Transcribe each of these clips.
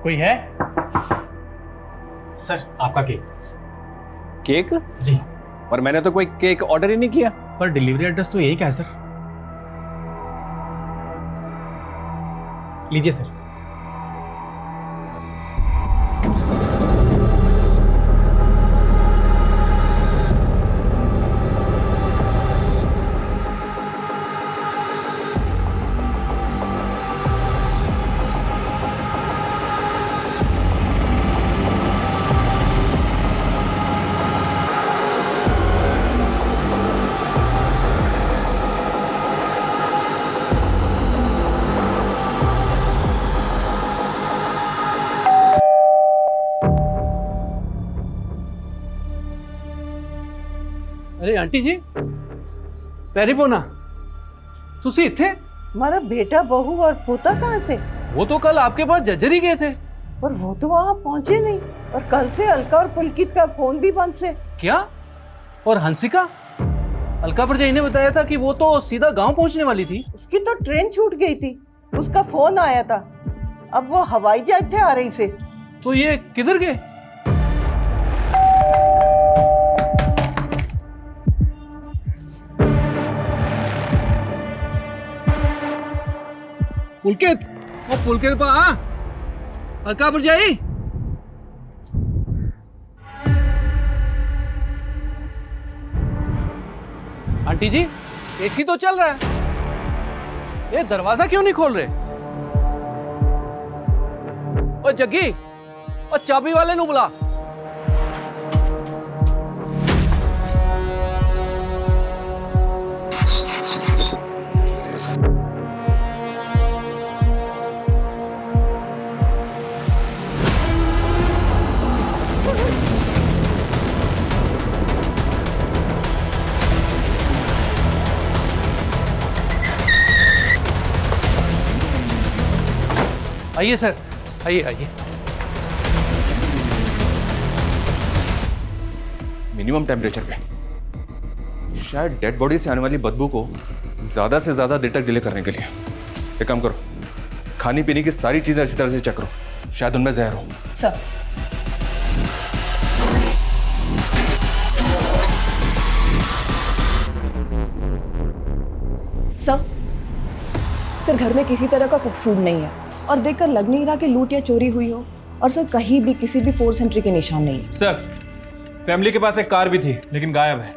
कोई है? सर आपका केक। केक? जी। पर मैंने तो कोई केक ऑर्डर ही नहीं किया। पर डिलीवरी एड्रेस तो यही का है सर। लीजिए सर। अरे आंटी जी, पैरीपोना तुसी इत्थे? हमारा बेटा बहू और पोता कहाँ से? वो तो कल आपके पास जर्जरी गए थे। पर वो तो वहाँ पहुँचे नहीं, और कल से अलका और पुलकित का फोन भी बंद से। क्या? और हंसिका? अलका भरजाई ने बताया था कि वो तो सीधा गांव पहुंचने वाली थी। उसकी तो ट्रेन छूट गई थी, उसका फोन आया था। अब वो हवाई जहाज से आ रही से। तो ये किधर गए? पुलकित, वो पुलकित पा अलका भरजाई। आंटी जी, एसी तो चल रहा है, ये दरवाजा क्यों नहीं खोल रहे? ओ जग्गी, ओ चाबी वाले नु बुला। आइए सर, आइए आइए। मिनिमम टेम्परेचर पे, शायद डेड बॉडी से आने वाली बदबू को ज्यादा से ज्यादा देर तक डिले करने के लिए। एक काम करो, खाने पीने की सारी चीजें अच्छी तरह से चेक करो, शायद उनमें जहर हो। सर। सर घर में किसी तरह का कुक फूड नहीं है, और देखकर लग नहीं रहा कि लूट या चोरी हुई हो। और सर कहीं भी किसी भी फोर्स एंट्री के निशान नहीं है। सर फैमिली के पास एक कार भी थी, लेकिन गायब है।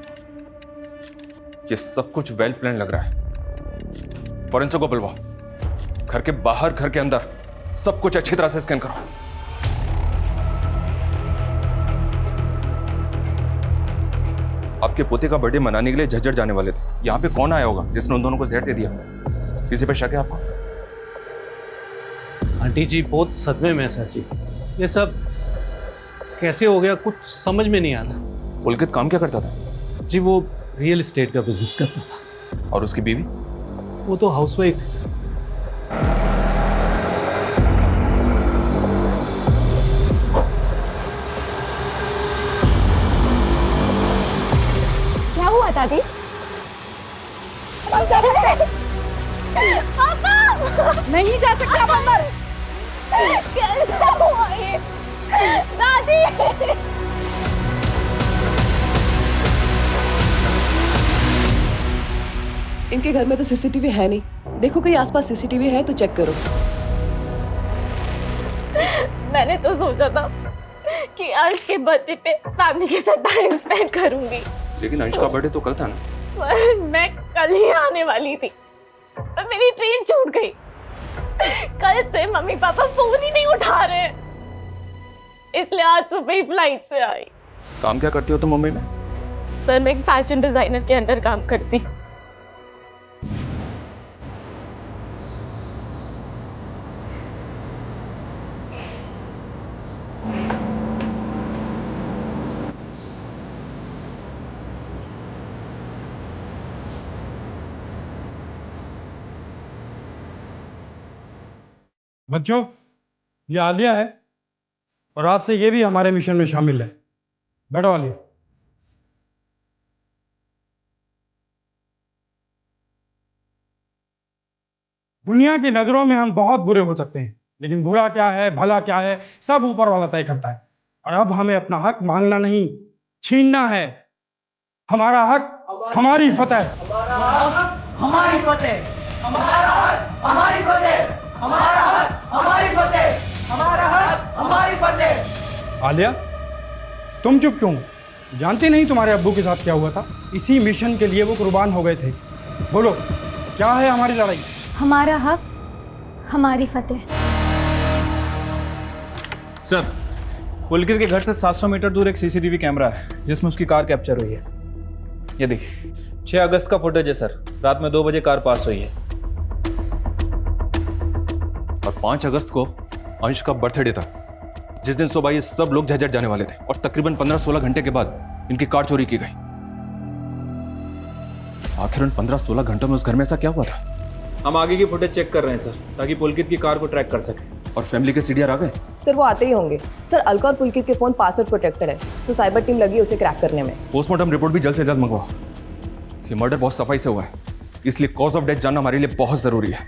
ये सब कुछ वेल प्लान लग रहा है। फॉरेंसिक को बुलवाओ, घर के बाहर घर के अंदर सब कुछ अच्छी तरह से स्कैन करो। आपके पोते का बर्थडे मनाने के लिए झज्जर जाने वाले थे। यहाँ पे कौन आया होगा जिसने उन दोनों को जहर दे दिया? किसी पे शक है आपको? आंटी जी बहुत सदमे में है सर जी, ये सब कैसे हो गया कुछ समझ में नहीं आ रहा। पुलकित काम क्या करता था? जी वो रियल एस्टेट का बिजनेस करता था। और उसकी बीवी? वो तो हाउसवाइफ थी सर। क्या हुआ दादी? पापा! नहीं जा सकते आप अंदर। कैसे हुआ ये? दादी! इनके घर में तो सीसीटीवी है नहीं। देखो कहीं आसपास सीसीटीवी है तो चेक करो। मैंने तो सोचा था कि आज के बर्थडे पे फैमिली के साथ टाइम स्पेंड करूंगी, लेकिन अंश का बर्थडे तो कल था ना। पर मैं कल ही आने वाली थी, पर मेरी ट्रेन छूट गई। कल से मम्मी पापा फोन ही नहीं उठा रहे, इसलिए आज सुबह ही फ्लाइट से आई। काम क्या करती हो तुम मुंबई में? सर मैं एक फैशन डिजाइनर के अंडर काम करती। बच्चों, ये आलिया है और आज से ये भी हमारे मिशन में शामिल है। बैठो आलिया। दुनिया की नजरों में हम बहुत बुरे हो सकते हैं, लेकिन बुरा क्या है भला क्या है सब ऊपर वाला तय करता है। और अब हमें अपना हक मांगना नहीं, छीनना है। हमारा हक, हमारी फतेह। हमारी फतेह, हमारा हक, हमारी फतेह, हमारा हक, हमारी फतेह, हमारा हक, हमारी फतेह। आलिया, तुम चुप क्यों? जानते नहीं तुम्हारे अब्बू के साथ क्या हुआ था? इसी मिशन के लिए वो कुर्बान हो गए थे। बोलो, क्या है हमारी लड़ाई? हमारा हक, हमारी फतेह। सर, पुलकित के घर से 700 मीटर दूर एक सीसीटीवी कैमरा है जिसमें उसकी कार कैप्चर हुई है। ये देखिए, 6 अगस्त का फुटेज है सर। रात में 2 बजे कार पास हुई है। और 5 अगस्त को अंश का बर्थडे था, जिस दिन सुबह ये सब लोग झज्जर जाने वाले थे और तकरीबन 15-16 घंटे के बाद इनकी कार चोरी की गई। आखिर उन 15-16 घंटों में उस घर में ऐसा क्या हुआ था? हम आगे की फुटेज चेक कर रहे हैं सर, ताकि पुलकित की कार को ट्रैक कर सकें। और फैमिली के सीडीआर आ गए? सर वो आते ही होंगे। सर अलका और पुलकित के फ़ोन पासवर्ड प्रोटेक्टेड है, तो साइबर टीम लगी है उसे क्रैक करने में। पोस्टमार्टम रिपोर्ट भी जल्द से जल्द मंगवाओ। ये मर्डर बहुत सफाई से हुआ है, इसलिए कॉज ऑफ डेथ जानना हमारे लिए बहुत जरूरी है।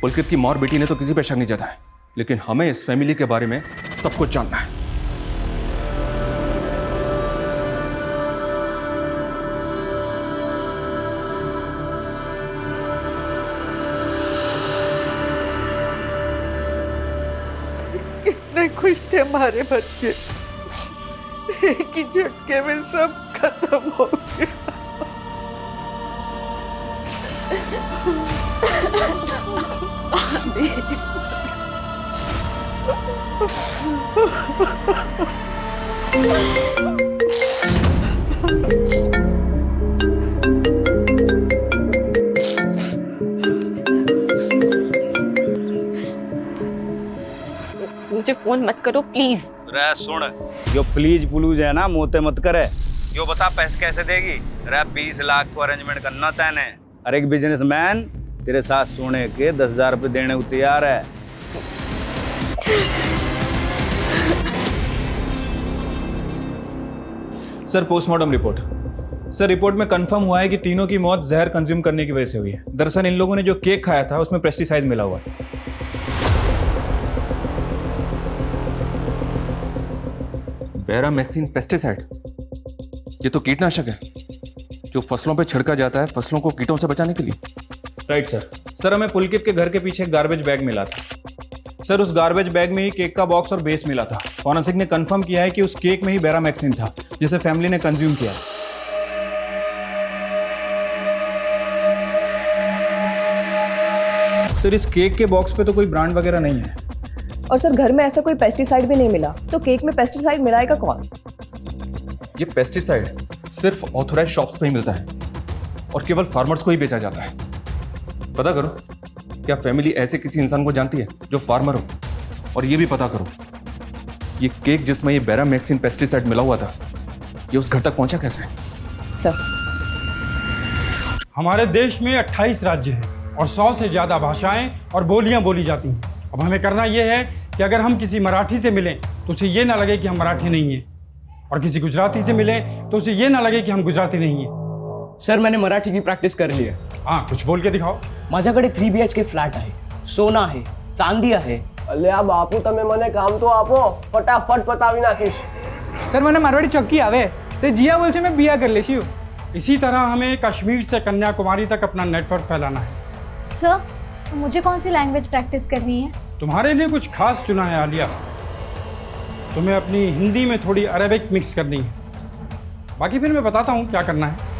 पुलकित की मां और बेटी ने तो किसी पे शक नहीं जताया, लेकिन हमें इस फैमिली के बारे में सब कुछ जानना है। कितने खुश थे हमारे बच्चे, एक ही झटके में सब खत्म हो गया। मुझे फोन मत करो प्लीज। रे सुन, यो प्लीज पुलूज है ना, मोते मत करे। यो बता पैसे कैसे देगी? रे 20 लाख को अरेंजमेंट करना तैने। अरे एक बिजनेसमैन तेरे साथ सोने के 10,000 रुपए देने को तैयार है। Sir, postmortem report. Sir, report में कंफर्म हुआ है कि तीनों की मौत जहर कंज्यूम करने की वजह से हुई है। दरअसल इन लोगों ने जो केक खाया था उसमें पेस्टिसाइड मिला हुआ है। बैरामैक्सिन पेस्टिसाइड, ये तो कीटनाशक है जो फसलों पे छिड़का जाता है फसलों को कीटों से बचाने के लिए। Right sir. सर, हमें पुलकित के घर के पीछे एक गार्बेज बैग मिला था। सर, उस गार्बेज बैग में ही केक का बॉक्स और बेस मिला था। फॉरेंसिक ने कंफर्म किया है कि उस केक में ही बैरामैक्सिन था जिसे फैमिली ने कंज्यूम किया। सर, इस केक के बॉक्स पे तो कोई ब्रांड वगैरह नहीं है। और सर घर में ऐसा कोई पेस्टिसाइड भी नहीं मिला, तो केक में पेस्टिसाइड मिलाएगा कौन? ये पेस्टिसाइड सिर्फ ऑथोराइज शॉप्स पे ही मिलता है और केवल फार्मर्स को ही बेचा जाता है। पता करो, क्या फैमिली ऐसे किसी इंसान को जानती है जो फार्मर हो? और ये भी पता करो, ये केक जिसमें ये बैरामैक्सिन पेस्टिसाइड मिला हुआ था, ये उस घर तक पहुंचा कैसे? सर, हमारे देश में 28 राज्य हैं और 100 से ज़्यादा भाषाएं और बोलियां बोली जाती हैं। अब हमें करना यह है कि अगर हम किसी मराठी से मिलें तो उसे ये ना लगे कि हम मराठी नहीं हैं, और किसी गुजराती से मिलें तो उसे ये ना लगे कि हम गुजराती नहीं हैं। सर मैंने मराठी की प्रॅक्टिस करली आहे। हाँ, कुछ बोल के दिखाओ। माझ्याकडे 3 BHK फ्लॅट आहे, सोना आहे, चांदी आहे। અલ્યા બાપુ તમે મને કામ તો આપો, ફટાફટ પતાવી નાખીશ। सर મને मारवाड़ी चौकी आवे, ते जिया बोल से मैं बिया कर लेशी हूँ। इसी तरह हमें कश्मीर से कन्याकुमारी तक अपना नेटवर्क फैलाना है। सर, मुझे कौन सी लैंग्वेज प्रैक्टिस करनी है? तुम्हारे लिए कुछ खास चुना है आलिया। तुम्हें अपनी हिंदी में थोड़ी अरेबिक मिक्स करनी है। बाकी फिर मैं बताता हूँ क्या करना है।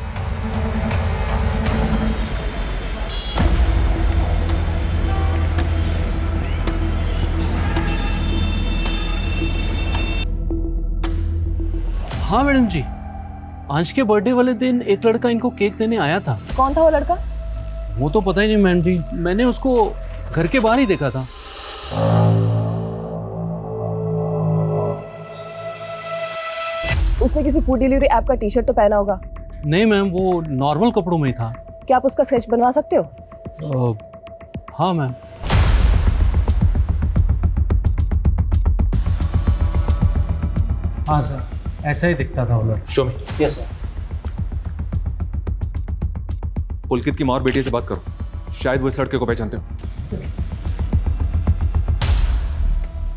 हाँ मैडम जी, अंश के बर्थडे वाले दिन एक लड़का इनको केक देने आया था। कौन था वो लड़का? वो तो पता ही नहीं मैडम जी, मैंने उसको घर के बाहर ही देखा था। उसने किसी फूड डिलीवरी ऐप का टी-शर्ट तो पहना होगा। नहीं मैम, वो नॉर्मल कपड़ों में ही था। क्या आप उसका स्केच बनवा सकते हो? हाँ मैम। हाँ सर, ऐसा ही दिखता था वो लड़का। Show me. Yes sir. Pulkit की माँ और बेटी से बात करो, शायद वो इस लड़के को पहचानते हो।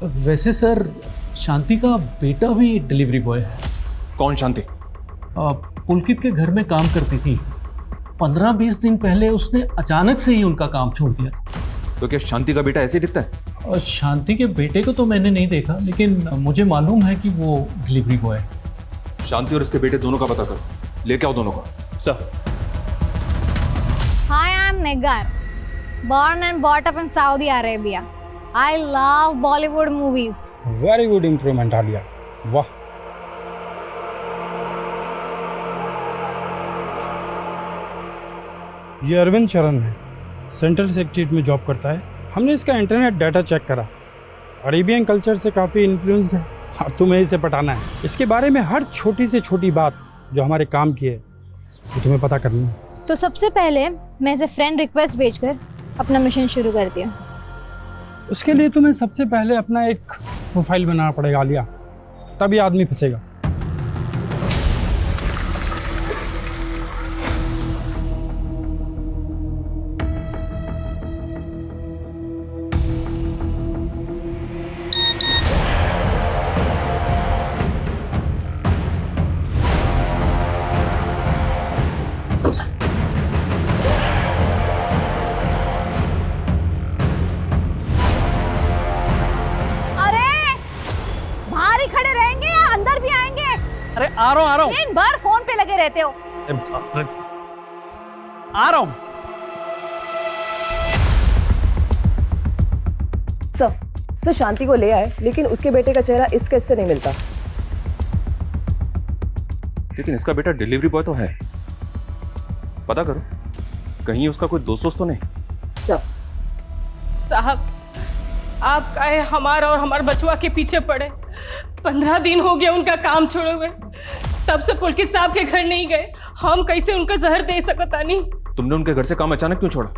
वैसे सर शांति का बेटा भी डिलीवरी बॉय है। कौन शांति? पुलकित के घर में काम करती थी। 15-20 दिन पहले उसने अचानक से ही उनका काम छोड़ दिया था। तो क्या शांति का बेटा ऐसे ही दिखता है? और शांति के बेटे को तो मैंने नहीं देखा, लेकिन मुझे मालूम है कि वो डिलीवरी बॉय है। शांति और उसके बेटे दोनों का पता करो, लेके आओ दोनों को। Sir. Hi, I'm Negar. Born and brought up in Saudi Arabia. I love Bollywood movies. Very good improvement Alia, वाह। ये अरविंद चरण है, सेंट्रल सेक्रेटरीट में जॉब करता है। हमने इसका इंटरनेट डाटा चेक करा, अरेबियन कल्चर से काफ़ी इन्फ्लुएंस्ड है। अब तुम्हें इसे पटाना है। इसके बारे में हर छोटी से छोटी बात जो हमारे काम की है वो तुम्हें पता करनी है। तो सबसे पहले मैं एज ए फ्रेंड रिक्वेस्ट भेजकर अपना मिशन शुरू करती हूँ। उसके लिए तुम्हें सबसे पहले अपना एक प्रोफाइल बनाना पड़ेगा आलिया, तभी आदमी फंसेगा। अरे आ रहा हूँ। दिन भर फोन पे लगे रहते हो। आ रहा हूँ। सर शांति को ले आए, लेकिन उसके बेटे का चेहरा इस स्केच से नहीं मिलता। लेकिन इसका बेटा डिलीवरी बॉय तो है, पता करो कहीं उसका कोई दोस्त तो नहीं। साहब, आप काहे हमारा और हमारे बचुआ के पीछे पड़े? 15 दिन हो गए उनका काम छोड़े हुए, तब से पुलकित साहब के घर नहीं गए। हम कैसे उनका जहर दे सकता नहीं? तुमने उनके घर से काम अचानक क्यों छोड़ा?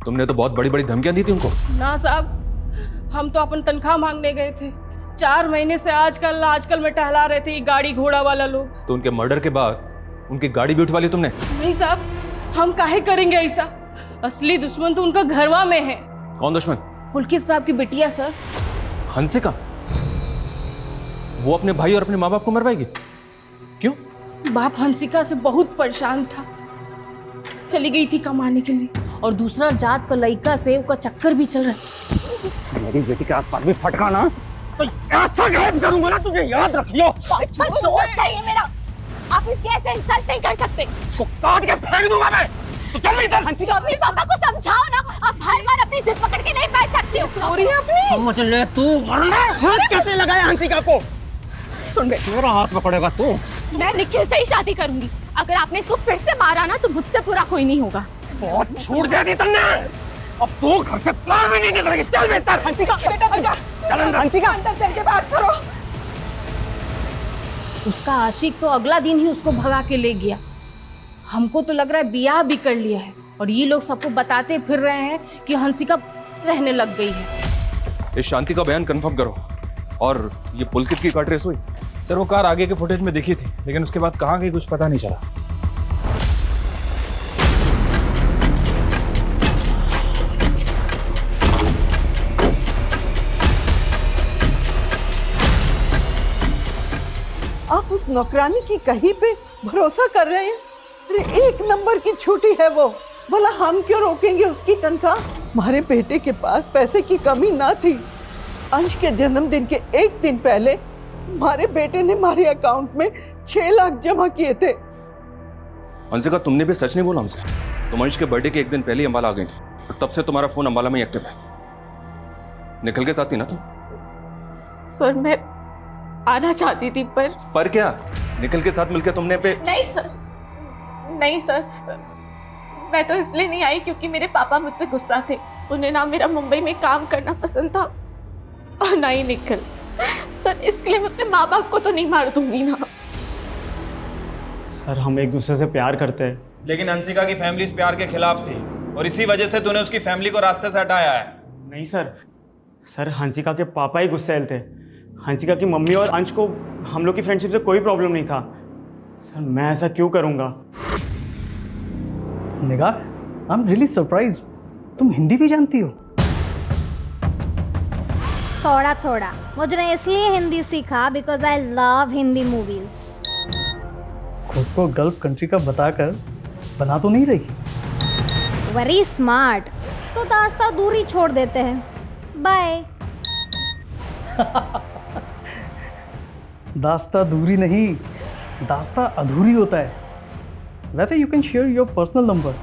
तुमने तो बहुत बड़ी बड़ी धमकियां दी थी उनको। ना साहब, हम तो अपन तनख्वाह मांगने गए थे। 4 महीने से आजकल में टहला रहे थे गाड़ी घोड़ा वाला लोग। तो उनके मर्डर के बाद उनकी गाड़ी भी उठवा ली तुमने? नहीं साहब, हम काहे करेंगे ऐसा? असली दुश्मन तो उनका घरवा में है। कौन दुश्मन? पुलकित साहब की बिटिया सर, हंसिका। वो अपने भाई और अपने माँ बाप को मरवाएगी? क्यों? बाप हंसिका से बहुत परेशान था, चली गई थी कमाने के लिए, और दूसरा जात का लड़का से उसका चक्कर भी चल रहा है। मेरी बेटी के आसपास भी फटका ना तो ऐसा गायब करूंगा ना, तुझे याद रखियो। दोस्त है ये मेरा, आप इसके ऐसे इंसल्ट नहीं कर सकते। तो काट के फेंक दूंगा मैं। तो चल इधर। हंसिका, अपने पापा को समझाओ ना, आप हर बार अपनी जिद पकड़ के नहीं बैठ सकते हो। सॉरी अपनी। समझ ले तू, वरना हाथ कैसे लगाया हंसिका को? सुन बे, मेरा हाथ पकड़ेगा तू। मैं निखिल से ही शादी करूंगी। अगर आपने इसको फिर से मारा ना तो मुझसे बुरा कोई नहीं होगा। बहुत छूट दे दी तुमने, अब तू घर से बाहर भी नहीं निकलेगी। चल बेटा। हंसिका बेटा, तू जा। चल हंसिका, अंदर चल के बात करो। उसका आशिक तो अगला दिन ही उसको भगा के ले गया। हमको तो लग रहा है बियाह भी कर लिया है, और ये लोग सबको बताते फिर रहे हैं कि हंसिका रहने लग गई है। इस शांति का बयान कंफर्म करो। और ये पुलकित की कार ट्रेस हुई? सर वो कार आगे के फुटेज में दिखी थी, लेकिन उसके बाद कहाँ गई कुछ पता नहीं चला। आप उस नौकरानी की कहीं पे भरोसा कर रहे हैं? अरे 1 नंबर की छुट्टी है वो, भला हम क्यों रोकेंगे उसकी तनख्वाह? हमारे बेटे के पास पैसे की कमी ना थी। अंश के जन्मदिन के 1 दिन पहले हमारे बेटे ने हमारे अकाउंट में 6 लाख जमा किए थे। हंसिका, तुमने भी सच नहीं बोला हमसे। तुम अंश के बर्थडे के 1 दिन पहले ही अंबाला आ गई थी, और तब से तुम्हारा फोन अंबाला में ही एक्टिव है। निकल के साथ थी ना तुम? सर मैं आना चाहती थी, पर क्या निकल के साथ मिलकर तुमने पे? नहीं सर, मैं तो इसलिए नहीं आई क्योंकि मेरे पापा मुझसे गुस्सा थे। उन्हें ना मेरा मुंबई में काम करना पसंद था और ना ही निकल। सर इसके लिए मैं अपने माँ बाप को तो नहीं मार दूंगी ना। सर हम एक दूसरे से प्यार करते हैं। लेकिन हंसिका की फैमिली इस प्यार के खिलाफ थी, और इसी वजह से तूने उसकी फैमिली को रास्ते से हटाया है। नहीं सर हंसिका के पापा ही गुस्सैल थे। हंसिका की मम्मी और अंश को हम लोग की फ्रेंडशिप से कोई प्रॉब्लम नहीं था। सर मैं ऐसा क्यों करूँगा? निगाह, आई एम रियली सरप्राइज, तुम हिंदी भी जानती हो? थोड़ा थोड़ा। मुझे इसलिए हिंदी सीखा because I love Hindi movies. खुद को गल्फ कंट्री का बताकर बना तो नहीं रही। Very smart. तो दास्ता दूरी छोड़ देते हैं। बाय। दास्ता दूरी नहीं, दास्ता अधूरी होता है। वैसे you can share your personal number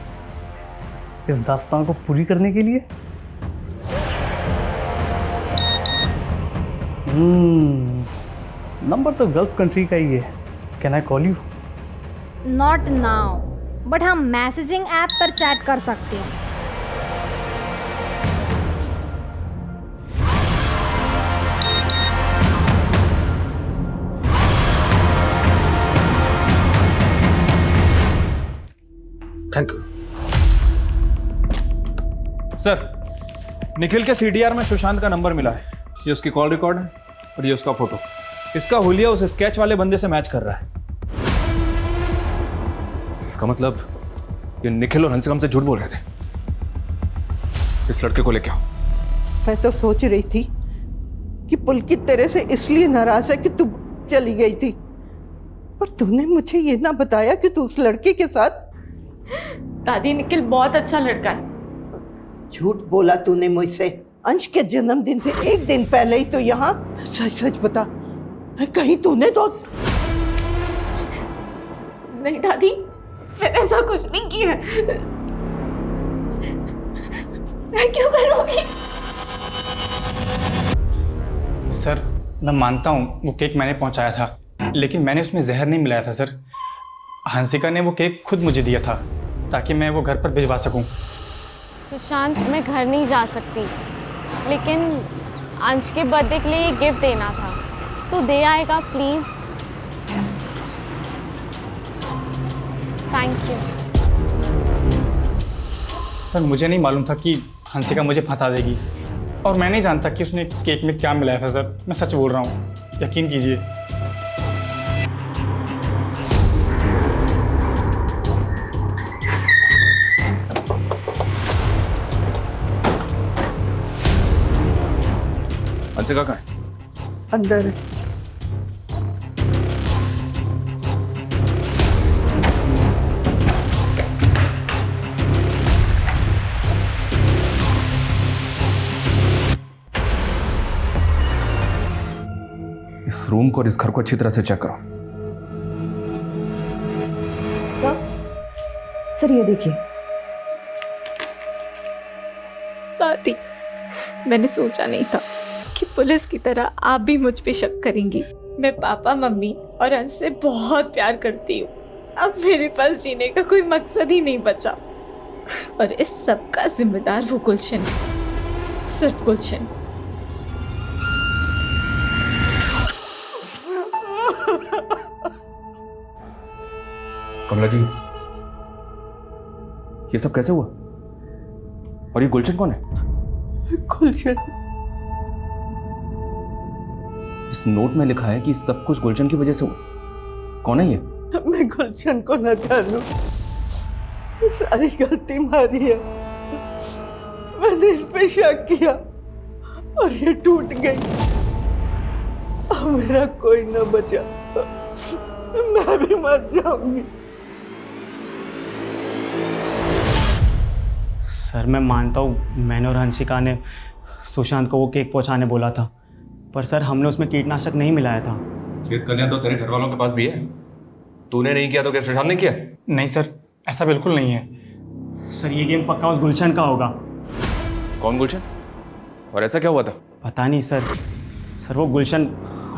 इस दास्तान को पूरी करने के लिए। नंबर तो गल्फ कंट्री का ही है। Can I call you? Not now, but हम मैसेजिंग ऐप पर चैट कर सकते हैं। Thank you sir. निखिल के सीडीआर में सुशांत का नंबर मिला है। ये उसकी कॉल रिकॉर्ड है और ये उसका फोटो। इसका हुलिया उस स्केच वाले बंदे से मैच कर रहा है। इसका मतलब ये निखिल और हंसिका हमसे झूठ बोल रहे थे। इस लड़के को लेके आओ। मैं तो सोच रही थी कि पुलकित तेरे से इसलिए नाराज है कि तू चली गई थी, पर तूने मुझे ये ना बताया कि तू उस लड़के के साथ। दादी, निखिल बहुत अच्छा लड़का है। झूठ बोला तूने मुझसे। अंश के जन्मदिन से एक दिन पहले ही तो यहाँ। सच सच बता, कहीं तूने तो नहीं दादी, मैंने ऐसा कुछ नहीं किया। मैं क्यों करूँगी? सर मैं मानता हूँ वो केक मैंने पहुँचाया था, लेकिन मैंने उसमें जहर नहीं मिलाया था सर। हंसिका ने वो केक खुद मुझे दिया था ताकि मैं वो घर पर भिजवा सकूं। सुशांत, मैं घर नहीं जा सकती, लेकिन अंश के बर्थडे के लिए ये गिफ्ट देना था, तो दे आएगा प्लीज? Thank you. सर मुझे नहीं मालूम था कि हंसिका मुझे फंसा देगी, और मैं नहीं जानता कि उसने केक में क्या मिलाया था सर। मैं सच बोल रहा हूँ, यकीन कीजिए। हंसिका कहाँ है? अंदर है। इस रूम को और इस घर को अच्छी तरह से चेक करो। सर ये देखिए। दादी, मैंने सोचा नहीं था कि पुलिस की तरह आप भी मुझ पे शक करेंगी। मैं पापा, मम्मी और अंश से बहुत प्यार करती हूँ। अब मेरे पास जीने का कोई मकसद ही नहीं बचा, और इस सब का जिम्मेदार वो गुलशन है, सिर्फ गुलशन। कमला जी, ये सब कैसे हुआ? और ये गुलशन कौन है? गुलशन? इस नोट में लिखा है कि सब कुछ गुलशन की वजह से हुआ। कौन है ये? मैं गुलशन को न जानूं, सारी गलती मारी है। मैंने इस पे शक किया और ये टूट गई। अब मेरा कोई न बचा, मैं भी मर जाऊंगी। सर मैं मानता हूँ मैंने और हंसिका ने सुशांत को वो केक पहुँचाने बोला था, पर सर हमने उसमें कीटनाशक नहीं मिलाया था। ये कल्याण तो तेरे घर वालों के पास भी है। तूने नहीं किया तो क्या सुशांत ने किया? नहीं सर, ऐसा बिल्कुल नहीं है सर। ये गेम पक्का उस गुलशन का होगा। कौन गुलशन? और ऐसा क्या हुआ था? पता नहीं सर। सर वो गुलशन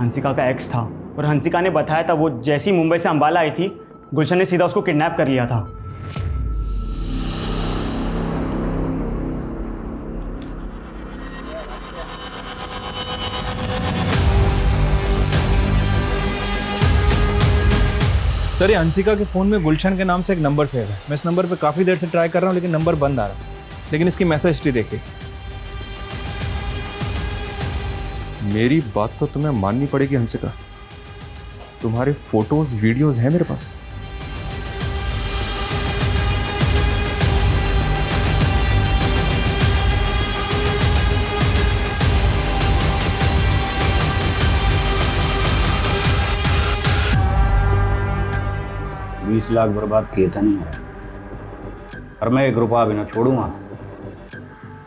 हंसिका का एक्स था, और हंसिका ने बताया था वो जैसी मुंबई से अंबाला आई थी, गुलशन ने सीधा उसको किडनैप कर लिया था। सर, ये हंसिका के फ़ोन में गुलशन के नाम से एक नंबर सेव है। मैं इस नंबर पे काफ़ी देर से ट्राई कर रहा हूँ, लेकिन नंबर बंद आ रहा है। लेकिन इसकी मैसेज हिस्ट्री देखिए। मेरी बात तो तुम्हें माननी पड़ेगी हंसिका। तुम्हारे फोटोज वीडियोज हैं मेरे पास। 20 लाख बर्बाद किए थे नहीं मेरे, और मैं 1 रुपया भी ना छोड़ूंगा।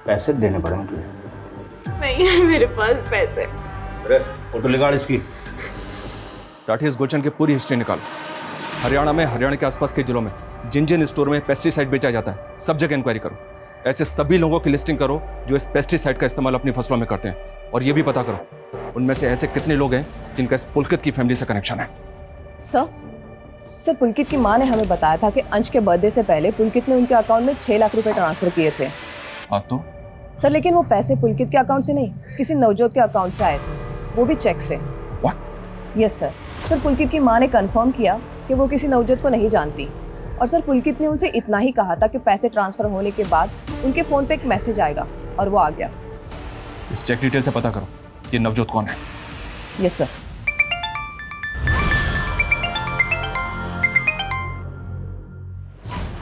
पैसे देने पड़ेंगे तुझे। नहीं है मेरे पास पैसे। अरे फोटो निकाल इसकी। राठी, इस गुलशन की पूरी हिस्ट्री निकालो। हरियाणा में, हरियाणा के आसपास के जिलों में जिन जिन स्टोर में पेस्टिसाइड बेचा जाता है सब जगह इंक्वायरी करो। ऐसे सभी लोगों की लिस्टिंग करो जो इस पेस्टिसाइड का इस्तेमाल अपनी फसलों में करते हैं, और ये भी पता करो उनमें से ऐसे कितने लोग हैं जिनका इस पुलकित की फैमिली से कनेक्शन है। सर पुलकित की माँ ने हमें बताया था कि अंश के बर्थडे से पहले पुलकित ने उनके अकाउंट में 6 लाख रुपए ट्रांसफर किए थे। हाँ तो सर लेकिन वो पैसे पुलकित के अकाउंट से नहीं, किसी नवजोत के अकाउंट से आए थे, वो भी चेक से। Yes sir. सर पुलकित की माँ ने कंफर्म किया कि वो किसी नवजोत को नहीं जानती, और सर पुलकित ने उनसे इतना ही कहा था कि पैसे ट्रांसफर होने के बाद उनके फ़ोन पे एक मैसेज आएगा, और वो आ गया। इस चेक डिटेल से पता करो ये नवजोत कौन है। Yes sir.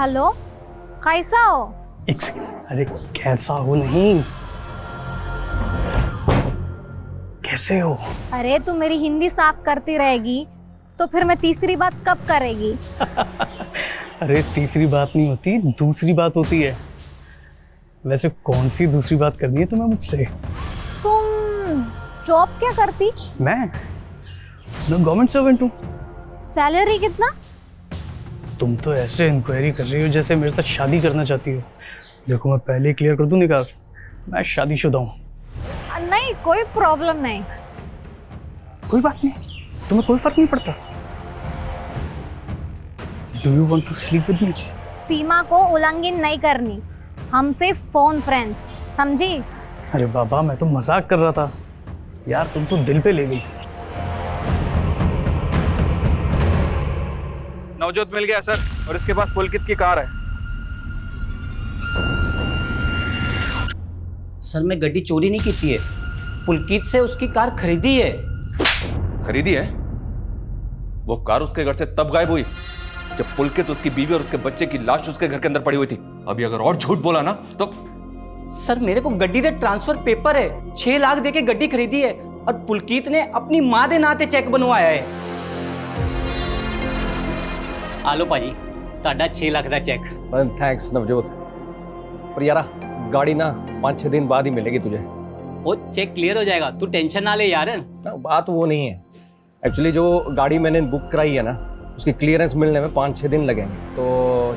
हेलो, कैसा हो? अरे कैसा हो नहीं, कैसे हो? अरे तू मेरी हिंदी साफ करती रहेगी तो फिर मैं तीसरी बात कब करेगी? अरे तीसरी बात नहीं होती, दूसरी बात होती है। वैसे कौन सी दूसरी बात करनी है तुम्हें मुझसे? तुम जॉब क्या करती? मैं गवर्नमेंट सर्वेंट हूँ। सैलरी कितना? तुम तो ऐसे इंक्वायरी कर रही हो जैसे मेरे साथ शादी करना चाहती हो। देखो मैं पहले क्लियर कर दूं निकाल, मैं शादीशुदा हूँ। नहीं, कोई प्रॉब्लम नहीं। कोई बात नहीं, तुम्हें कोई फर्क नहीं पड़ता। Do you want to sleep with me? सीमा को उल्लंघन नहीं करनी, हमसे फोन फ्रेंड्स, समझी? अरे बाबा मैं तो मजाक कर रहा था यार, तुम तो दिल पे ले गई। नवजोत मिल गया सर, और इसके पास पुलकित की कार है। सर मैं गड्डी चोरी नहीं की है, पुलकित से उसकी कार खरीदी है। खरीदी है? वो कार उसके घर से तब गायब हुई जब पुलकित, उसकी बीवी और उसके बच्चे की लाश उसके घर के अंदर पड़ी हुई थी। अभी अगर और झूठ बोला ना तो। सर मेरे को गड्डी दे ट्रांसफर पेपर है, 6 लाख दे के गड्डी खरीदी है, और पुलकित ने अपनी माँ दे नाते चेक बनवाया है। आलो पाजी, ताड़ा 6 लाख दा चेक। थैंक्स नवजोत, पर यारा गाड़ी ना 5-6 दिन बाद ही मिलेगी तुझे। वो चेक क्लियर हो जाएगा, तू टेंशन ना ले यार। बात वो नहीं है, एक्चुअली जो गाड़ी मैंने बुक कराई है ना उसकी क्लियरेंस मिलने में 5-6 दिन लगेंगे, तो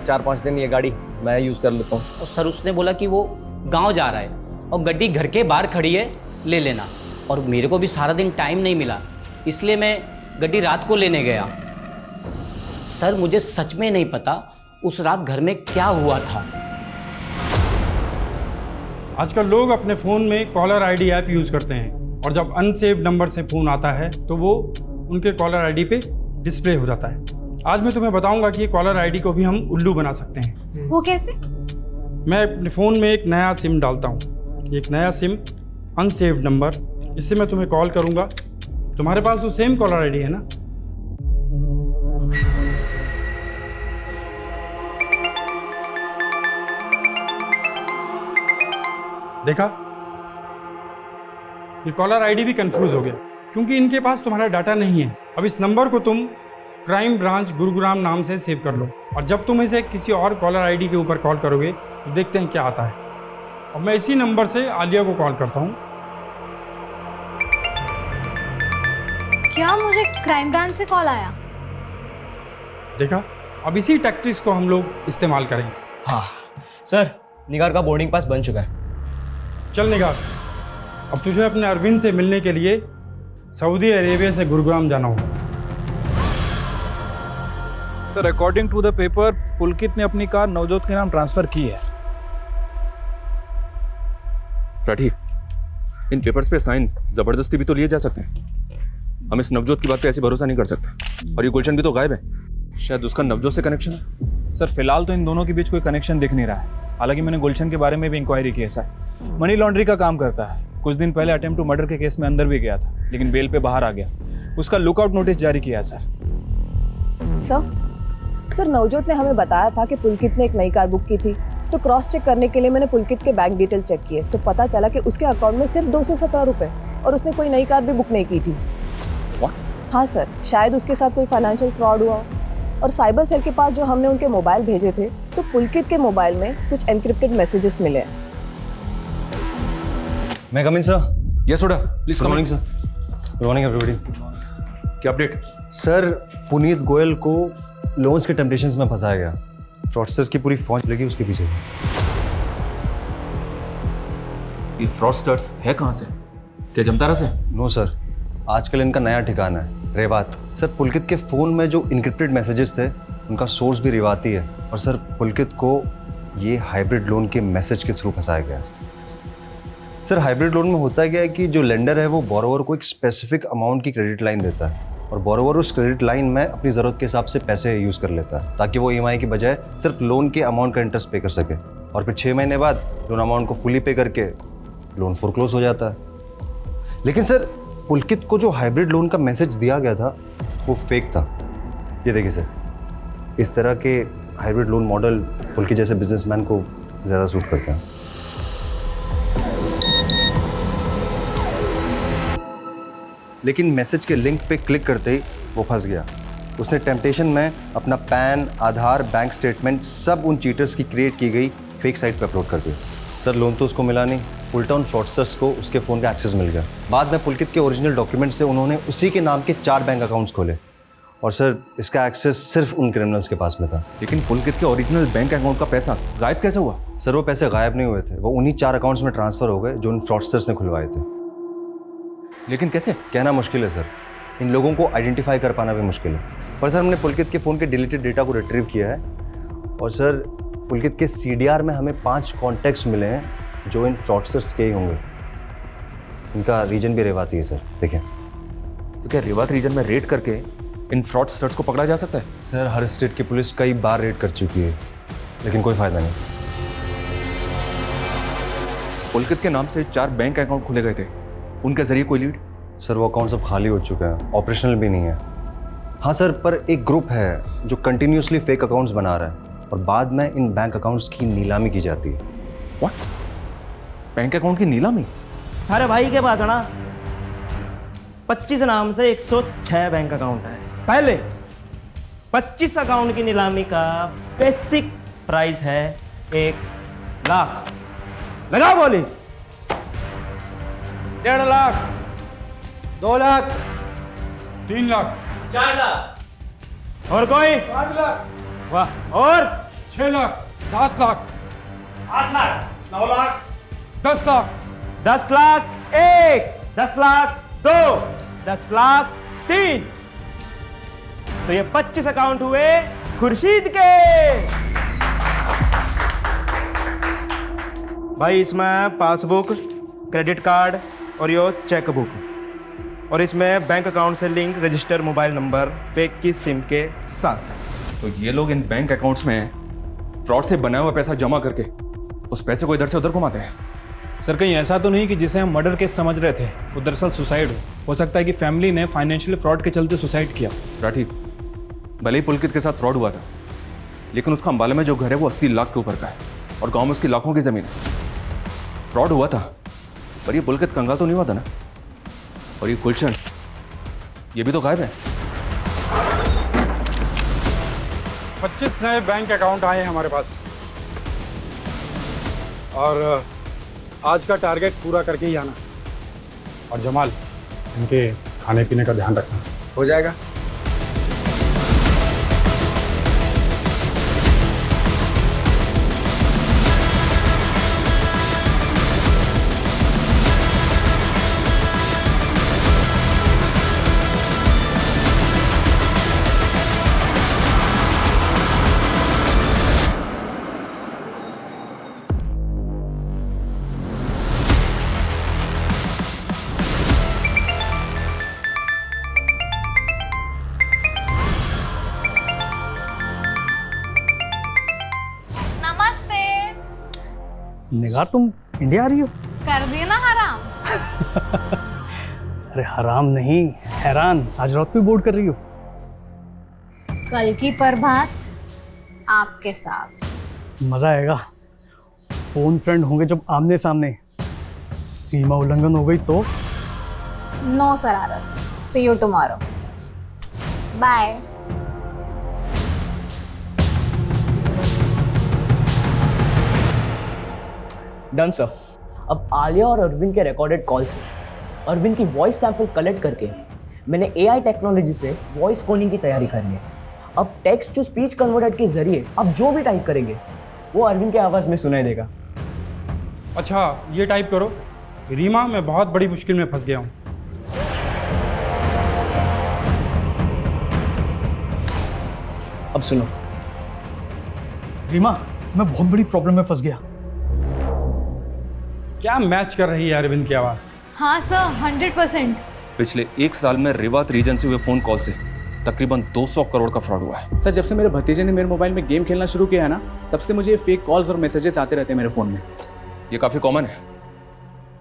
4-5 दिन ये गाड़ी मैं यूज़ कर लेता हूँ। और सर उसने बोला कि वो गांव जा रहा है और गड्डी घर के बाहर खड़ी है, ले लेना। और मेरे को भी सारा दिन टाइम नहीं मिला, इसलिए मैं गड्डी रात को लेने गया। सर मुझे सच में नहीं पता उस रात घर में क्या हुआ था। आजकल लोग अपने फ़ोन में कॉलर आईडी ऐप यूज़ करते हैं, और जब अनसेव्ड नंबर से फ़ोन आता है तो वो उनके कॉलर आईडी पे डिस्प्ले हो जाता है। आज मैं तुम्हें बताऊंगा कि कॉलर आईडी को भी हम उल्लू बना सकते हैं। वो कैसे? मैं अपने फ़ोन में एक नया सिम डालता हूँ, एक नया सिम अनसेव्ड नंबर, इससे मैं तुम्हें कॉल करूँगा। तुम्हारे पास वो सेम कॉलर आईडी है ना? देखा, ये कॉलर आईडी भी कंफ्यूज हो गया क्योंकि इनके पास तुम्हारा डाटा नहीं है। अब इस नंबर को तुम क्राइम ब्रांच गुरुग्राम नाम से सेव कर लो, और जब तुम इसे किसी और कॉलर आईडी के ऊपर कॉल करोगे तो देखते हैं क्या आता है। अब मैं इसी नंबर से आलिया को कॉल करता हूँ। क्या मुझे क्राइम ब्रांच से कॉल आया? देखा, अब इसी टैक्टिक्स को हम लोग इस्तेमाल करेंगे। हाँ सर, निगार का बोर्डिंग पास बन चुका है। चल निगार, अब तुझे अपने अरविंद से मिलने के लिए सऊदी अरेबिया से गुरुग्राम जाना होगा। Sir according to the paper Pulkit ने अपनी कार नवजोत के नाम ट्रांसफर की है। राठी, इन पेपर्स पे साइन जबरदस्ती भी तो लिए जा सकते हैं। हम इस नवजोत की बात पे ऐसे भरोसा नहीं कर सकते। और ये गुलशन भी तो गायब है, शायद उसका नवजोत से कनेक्शन है। सर फिलहाल तो इन दोनों के बीच कोई कनेक्शन दिख नहीं रहा है। हालांकि मैंने गुलशन के बारे में भी इंक्वायरी की है सर। मनी लॉन्ड्री का काम करता है। कुछ दिन पहले अटेम्प्ट टू मर्डर के केस में अंदर भी गया था, लेकिन बेल पे बाहर आ गया। उसका लुकआउट नोटिस जारी किया है सर। सर नवजोत ने हमें बताया था कि पुलकित ने एक नई कार बुक की थी, तो क्रॉस चेक करने के लिए मैंने पुलकित के बैंक डिटेल चेक किए, तो पता चला कि उसके अकाउंट में सिर्फ 217 रुपये, और उसने कोई नई कार भी बुक नहीं की थी। हाँ सर, शायद उसके साथ कोई फाइनेंशियल फ्रॉड हुआ। और साइबर सेल के पास जो हमने उनके मोबाइल भेजे थे, तो पुलकित के मोबाइल में कुछ एनक्रिप्टेड मैसेजेस मिले हैं। मैं कम इन सर? यस सोडा, please come morning sir. Good morning everybody. क्या अपडेट? सर पुनीत गोयल को लोन्स के टेम्पटेशंस में फंसाया गया। फ्रॉडस्टर्स की पूरी फौज लगी उसके पीछे। ये फ्रॉडस्टर्स है कहाँ से? क्या जमतारा से? नो सर, आजकल इनका नया ठिकाना है रेवात। सर पुलकित के फ़ोन में जो इनक्रिप्टेड मैसेजेस थे उनका सोर्स भी रेवात ही है। और सर पुलकित को ये हाइब्रिड लोन के मैसेज के थ्रू फंसाया गया। सर हाइब्रिड लोन में होता क्या है कि जो लेंडर है वो बोरोवर को एक स्पेसिफिक अमाउंट की क्रेडिट लाइन देता है और बोरोवर उस क्रेडिट लाइन में अपनी ज़रूरत के हिसाब से पैसे यूज़ कर लेता है ताकि वो EMI की बजाय सिर्फ लोन के अमाउंट का इंटरेस्ट पे कर सके। और फिर 6 महीने बाद लोन अमाउंट को फुली पे करके लोन फोरक्लोज हो जाता है। लेकिन सर पुलकित को जो हाइब्रिड लोन का मैसेज दिया गया था वो फेक था। ये देखिए सर, इस तरह के हाइब्रिड लोन मॉडल पुलकित जैसे बिजनेसमैन को ज़्यादा सूट करते हैं। लेकिन मैसेज के लिंक पे क्लिक करते ही वो फंस गया। उसने टेम्पटेशन में अपना पैन, आधार, बैंक स्टेटमेंट सब उन चीटर्स की क्रिएट की गई फेक साइट पे अपलोड कर दिया। सर लोन तो उसको मिला नहीं, उल्टा उन फ्रॉडस्टर्स को उसके फ़ोन का एक्सेस मिल गया। बाद में पुलकित के ओरिजिनल डॉक्यूमेंट से उन्होंने उसी के नाम के 4 बैंक अकाउंट्स खोले और सर इसका एक्सेस सिर्फ उन क्रिमिनल्स के पास में था। लेकिन पुलकित के ओरिजिनल बैंक अकाउंट का पैसा गायब कैसे हुआ? सर वो पैसे गायब नहीं हुए थे, वो उन्हीं 4 अकाउंट्स में ट्रांसफ़र हो गए जो उन फ्रॉडस्टर्स ने खुलवाए थे। लेकिन कैसे? कहना मुश्किल है सर, इन लोगों को आइडेंटिफाई कर पाना भी मुश्किल है। पर सर हमने पुलकित के फ़ोन के डिलीटेड डेटा को रिट्रीव किया है और सर पुलकित के CDR में हमें 5 कॉन्टैक्ट्स मिले हैं जो इन फ्रॉडस्टर्स के ही होंगे। इनका रीजन भी रेवाती है सर, देखिए। तो क्या रेवात रीजन में रेड करके इन फ्रॉडस्टर्स को पकड़ा जा सकता है? सर हर स्टेट की पुलिस कई बार रेड कर चुकी है लेकिन कोई फ़ायदा नहीं। पुलकित के नाम से 4 बैंक अकाउंट खोले गए थे, उनके जरिए कोई लीड? सर वो अकाउंट सब खाली हो चुके हैं, ऑपरेशनल भी नहीं है। हाँ सर, पर एक ग्रुप है जो कंटिन्यूसली फेक अकाउंट्स बना रहा है और बाद में इन बैंक अकाउंट्स की नीलामी की जाती है। व्हाट? बैंक अकाउंट की नीलामी? थारे भाई के पास है ना 25 नाम से 106 बैंक अकाउंट है। पहले 25 अकाउंट की नीलामी का बेसिक प्राइस है 1 लाख। लगाओ बोली। 1.5 लाख, 2 लाख, 3 लाख, 4 लाख। और कोई? 5 लाख। वाह। और 6 लाख, 7 लाख, 8 लाख, 9 लाख, 10 लाख, 10 लाख 1, 10 लाख 2, 10 लाख 3। तो ये 25 अकाउंट हुए खुर्शीद के। भाई इसमें पासबुक, क्रेडिट कार्ड और यो चेक बुक और इसमें बैंक अकाउंट से लिंक रजिस्टर मोबाइल नंबर पे की सिम के साथ। तो ये लोग इन बैंक अकाउंट्स में फ्रॉड से बनाया हुआ पैसा जमा करके उस पैसे को इधर से उधर घुमाते हैं। सर कहीं ऐसा तो नहीं कि जिसे हम मर्डर केस समझ रहे थे वो दरअसल सुसाइड हो सकता है कि फैमिली ने फाइनेंशियल फ्रॉड के चलते सुसाइड किया। राठी, भले ही पुलकित के साथ फ्रॉड हुआ था लेकिन उसका अंबाला में जो घर है वो 80 लाख के ऊपर का है और गांव में उसकी लाखों की जमीन है। फ्रॉड हुआ था पर ये पुलकित कंगाल तो नहीं हुआ था ना। और ये गुलशन, ये भी तो गायब है। 25 नए बैंक अकाउंट आए हैं हमारे पास और आज का टारगेट पूरा करके ही आना। और जमाल, इनके खाने पीने का ध्यान रखना। हो जाएगा। निगार, तुम इंडिया आ रही हो? कर दिए ना हराम। अरे हराम नहीं, हैरान। आज रात को बोर्ड कर रही हो? कल की प्रभात आपके साथ मजा आएगा। फोन फ्रेंड होंगे जब आमने सामने। सीमा उल्लंघन हो गई तो? नो शरारत। See you tomorrow. Bye. Done sir. अब आलिया और अरविंद के रिकॉर्डेड कॉल से अरविंद की वॉइस सैंपल कलेक्ट करके मैंने AI टेक्नोलॉजी से वॉइस क्लोनिंग की तैयारी कर ली है। अब टेक्स्ट टू स्पीच कन्वर्टर के जरिए अब जो भी टाइप करेंगे वो अरविंद के आवाज़ में सुनाई देगा। अच्छा ये टाइप करो, रीमा मैं बहुत बड़ी मुश्किल में फंस गया हूँ। अब सुनो। रीमा, मैं बहुत बड़ी प्रॉब्लम में फंस गया। क्या मैच कर रही है अरविंद की आवाज़? हाँ सर, 100%। पिछले 1 साल में रेवात रीजन से हुए फोन कॉल से तकरीबन 200 करोड़ का फ्रॉड हुआ है। सर जब से मेरे भतीजे ने मेरे मोबाइल में गेम खेलना शुरू किया है ना, तब से मुझे फेक कॉल्स और मैसेजेस आते रहते हैं मेरे फ़ोन में। ये काफ़ी कॉमन है।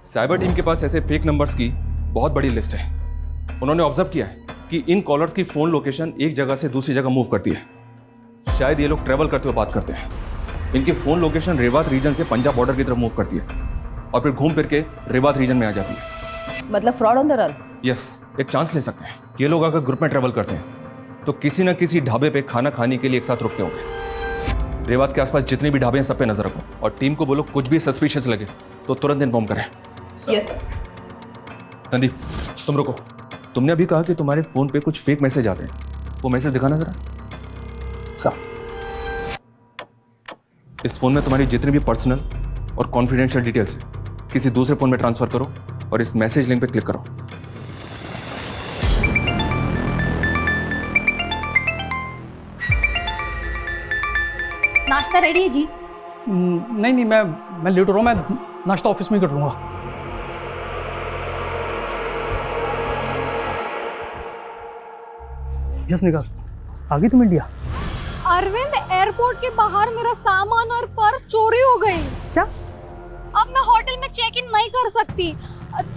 साइबर टीम के पास ऐसे फेक नंबर्स की बहुत बड़ी लिस्ट है। उन्होंने ऑब्जर्व किया है कि इन कॉलर्स की फ़ोन लोकेशन एक जगह से दूसरी जगह मूव करती है। शायद ये लोग ट्रैवल करते हुए बात करते हैं। इनकी फ़ोन लोकेशन रेवात रीजन से पंजाब बॉर्डर की तरफ मूव करती है और फिर घूम फिर के रेवात रीजन में आ जाती है। मतलब fraud on the run. Yes, एक चांस ले सकते हैं। ये लोग अगर ग्रुप में ट्रैवल करते हैं तो किसी न किसी ढाबे पे खाना खाने के लिए एक साथ रुकते होंगे। रेवात के आसपास जितने भी ढाबे हैं सब पे नजर रखो और टीम को बोलो कुछ भी सस्पिशियस लगे तो तुरंत इन्फॉर्म करें। Yes sir. रणदीप तुम रुको। तुमने अभी कहा कि तुम्हारे फोन पे कुछ फेक मैसेज आते हैं, वो मैसेज दिखाना जरा। सर इस फोन में तुम्हारी जितनी भी पर्सनल और कॉन्फिडेंशियल डिटेल्स है किसी दूसरे फोन में ट्रांसफर करो और इस मैसेज लिंक पे क्लिक करो। नाश्ता रेडी है जी? नहीं, मैं लेट हो रहा हूँ। मैं नाश्ता ऑफिस में ही कर लूँगा। यस निकाल, आ गई तुम इंडिया? अरविंद, एयरपोर्ट के बाहर मेरा सामान और पर्स चोरी हो गई। क्या? अब मैं होटल में चेक इन नहीं कर सकती।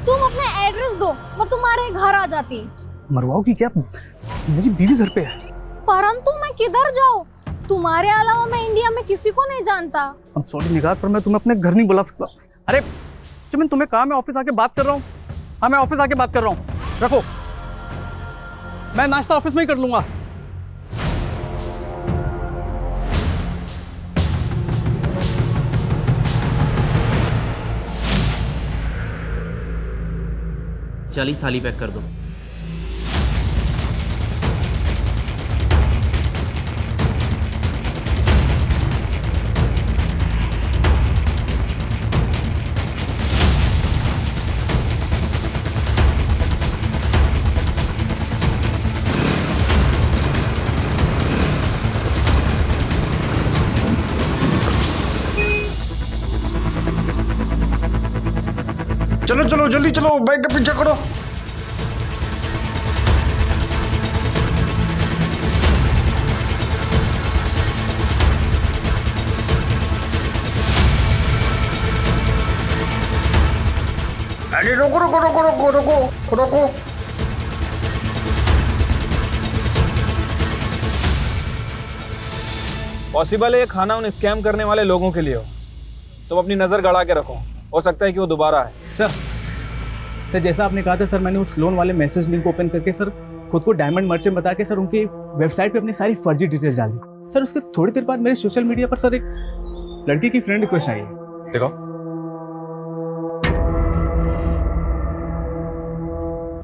तुम अपना एड्रेस दो, मैं तुम्हारे घर आ जाती। मरवाओगी क्या? मेरी बीवी घर पे है। परंतु मैं किधर जाऊँ? तुम्हारे अलावा मैं इंडिया में किसी को नहीं जानता। I'm sorry निगार, पर मैं तुम्हें अपने घर नहीं बुला सकता। अरे चमन, तुम्हें कहा मैं ऑफिस आके बात कर रहा हूँ। हाँ, मैं ऑफिस आके बात कर रहा हूँ। रखो, मैं नाश्ता ऑफिस में ही कर लूंगा। चालीस थाली पैक कर दो। चलो चलो जल्दी चलो, बैग का पीछा करो। अरे रोको रोको रोको रोको रोको रोको। पॉसिबल है ये खाना उन स्कैम करने वाले लोगों के लिए हो। तुम अपनी नज़र गड़ा के रखो, हो सकता है कि वो दोबारा आए। सर जैसा आपने कहा था सर, मैंने उस लोन वाले मैसेज लिंक ओपन करके सर खुद को डायमंड मर्चेंट बता के सर उनकी वेबसाइट पे अपनी सारी फर्जी डिटेल डाली। सर उसके थोड़ी देर बाद मेरे सोशल मीडिया पर सर एक लड़की की फ्रेंड रिक्वेस्ट आई है। देखो,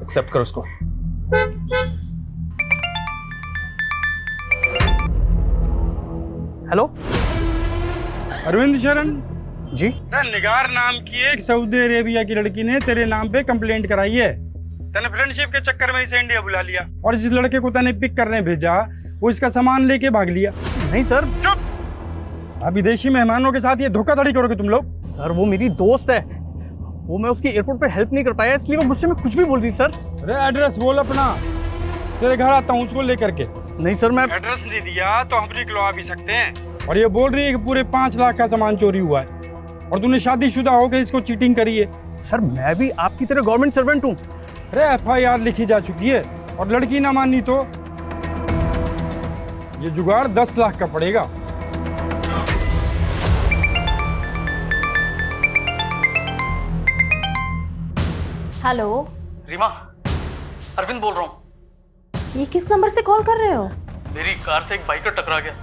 एक्सेप्ट करो उसको। हेलो अरविंद शरण जी। निगार नाम की एक सऊदी अरेबिया की लड़की ने तेरे नाम पे कंप्लेंट कराई है। तने फ्रेंडशिप के चक्कर में इसे इंडिया बुला लिया और जिस लड़के को तने पिक करने भेजा वो इसका सामान लेके भाग लिया। नहीं सर। चुप। अब विदेशी मेहमानों के साथ ये धोखाधड़ी करोगे तुम लोग? सर वो मेरी दोस्त है, वो मैं उसकी एयरपोर्ट पे हेल्प नहीं कर पाया, इसलिए वो मुझसे मैं कुछ भी बोल रही। सर अरे एड्रेस बोल अपना, तेरे घर आता हूँ उसको लेकर के। नहीं सर, मैं एड्रेस नहीं दिया तो हम निकलवा भी सकते हैं। और ये बोल रही है कि पूरे 5 लाख का सामान चोरी हुआ है और तूने शादीशुदा होकर इसको चीटिंग करी है। सर मैं भी आपकी तरह गवर्नमेंट सर्वेंट हूँ। अरे FIR लिखी जा चुकी है और लड़की ना मानी तो ये जुगाड़ 10 लाख का पड़ेगा। हेलो रीमा, अरविंद बोल रहा हूँ। ये किस नंबर से कॉल कर रहे हो? मेरी कार से एक बाइकर टकरा गया,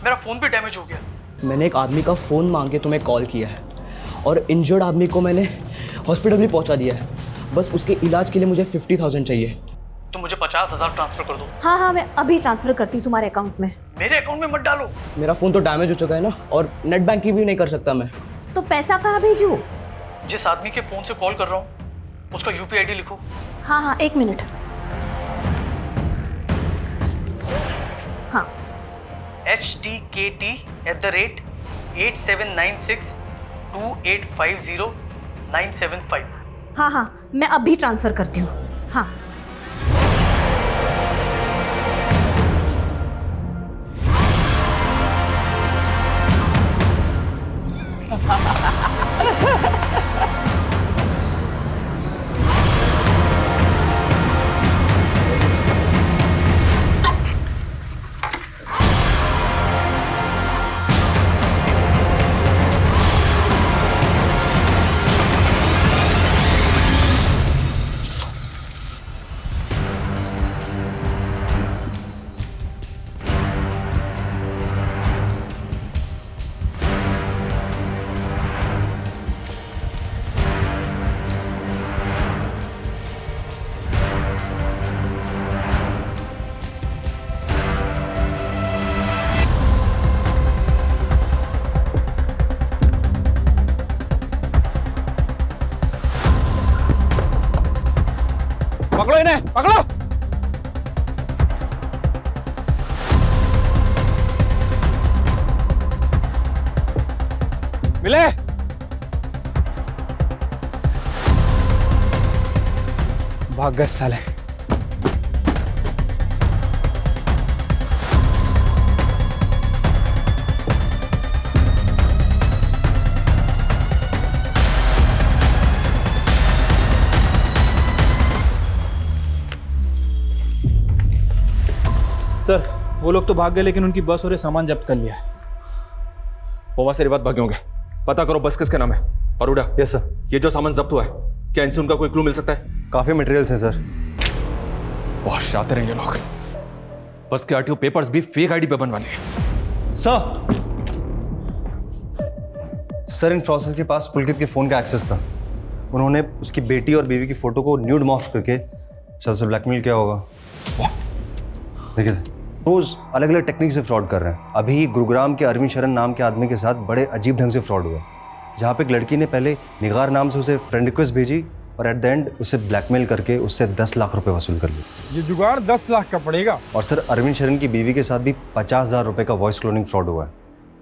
मेरा फोन भी डैमेज हो गया। मैंने एक आदमी का फ़ोन मांग के तुम्हें कॉल किया है और इंजर्ड आदमी को मैंने हॉस्पिटल भी पहुंचा दिया है। बस उसके इलाज के लिए मुझे 50,000 चाहिए। तो मुझे 50,000 ट्रांसफर कर दो। हाँ हाँ, मैं अभी ट्रांसफर करती हूँ तुम्हारे अकाउंट में। मेरे अकाउंट में मत डालो। मेरा फ़ोन तो डैमेज हो चुका है ना, और नेट बैंकिंग भी नहीं कर सकता मैं। तो पैसा कहाँ भेजूँ? जिस आदमी के फ़ोन से कॉल कर रहा हूँ उसका UPI ID लिखो। हाँ हाँ, 1 मिनट। हाँ, HTKT@87962850,975। हाँ हाँ, मैं अभी ट्रांसफर करती हूँ। हाँ। पकड़ो इन्हें, पकड़ो। मिले। भाग गए साले। सर, वो लोग तो भाग गए लेकिन उनकी बस और ये सामान जब्त कर लिया है। वो वहां से रिवात भागे होंगे। पता करो बस किसके नाम है। और उड़ा। Yes sir. ये जो सामान जब्त हुआ है, क्या इनसे उनका कोई क्लू मिल सकता है? काफ़ी मटेरियल्स हैं सर। बहुत शातिर हैं ये लोग। बस के RTO पेपर्स भी फेक ID पे बनवा लिए। सर इन फ्रॉडस्टर्स के पास पुलकित के फ़ोन का एक्सेस था। उन्होंने उसकी बेटी और बीवी की फ़ोटो को न्यूड मॉर्फ करके शायद उसे ब्लैकमेल किया होगा। देखिए सर, रोज़ अलग अलग टेक्निक से फ्रॉड कर रहे हैं। अभी गुरुग्राम के अरविंद शरण नाम के आदमी के साथ बड़े अजीब ढंग से फ्रॉड हुआ, जहाँ पे एक लड़की ने पहले निगार नाम से उसे फ्रेंड रिक्वेस्ट भेजी और एट द एंड उसे ब्लैकमेल करके उससे 10 लाख रुपए वसूल कर लिए। ये जुगाड़ 10 लाख का पड़ेगा। और सर अरविंद शरण की बीवी के साथ भी 50,000 रुपए का वॉइस क्लोनिंग फ्रॉड हुआ है।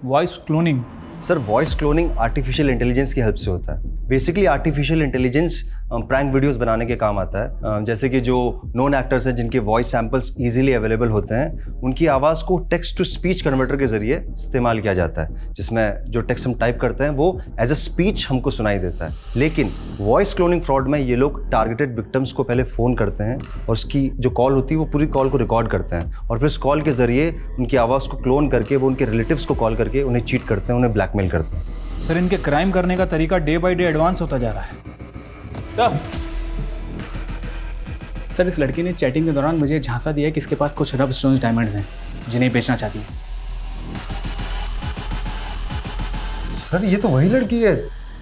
Voice cloning? Sir voice cloning artificial intelligence की हेल्प से होता है। Basically artificial intelligence prank videos बनाने के काम आता है। जैसे कि जो नोन एक्टर्स हैं जिनके वॉइस सैंपल्स इजीली अवेलेबल होते हैं, उनकी आवाज़ को टेक्स्ट टू स्पीच कन्वर्टर के जरिए इस्तेमाल किया जाता है, जिसमें जो टेक्स्ट हम टाइप करते हैं वो एज अ स्पीच हमको सुनाई देता है। लेकिन वॉइस क्लोनिंग फ्रॉड में ये लोग टारगेटेड विक्टिम्स को पहले फ़ोन करते हैं और उसकी जो कॉल होती है वो पूरी कॉल को रिकॉर्ड करते हैं और फिर उस कॉल के जरिए उनकी आवाज़ को क्लोन करके वो उनके रिलेटिव्स को कॉल करके उन्हें चीट करते हैं, उन्हें ब्लैकमेल करते हैं। सर इनके क्राइम करने का तरीका डे बाय डे एडवांस होता जा रहा है। सर इस लड़की ने चैटिंग के दौरान मुझे झांसा दिया कि इसके पास कुछ रब स्टोन्स डायमंड्स हैं जिन्हें बेचना चाहती है। सर ये तो वही लड़की है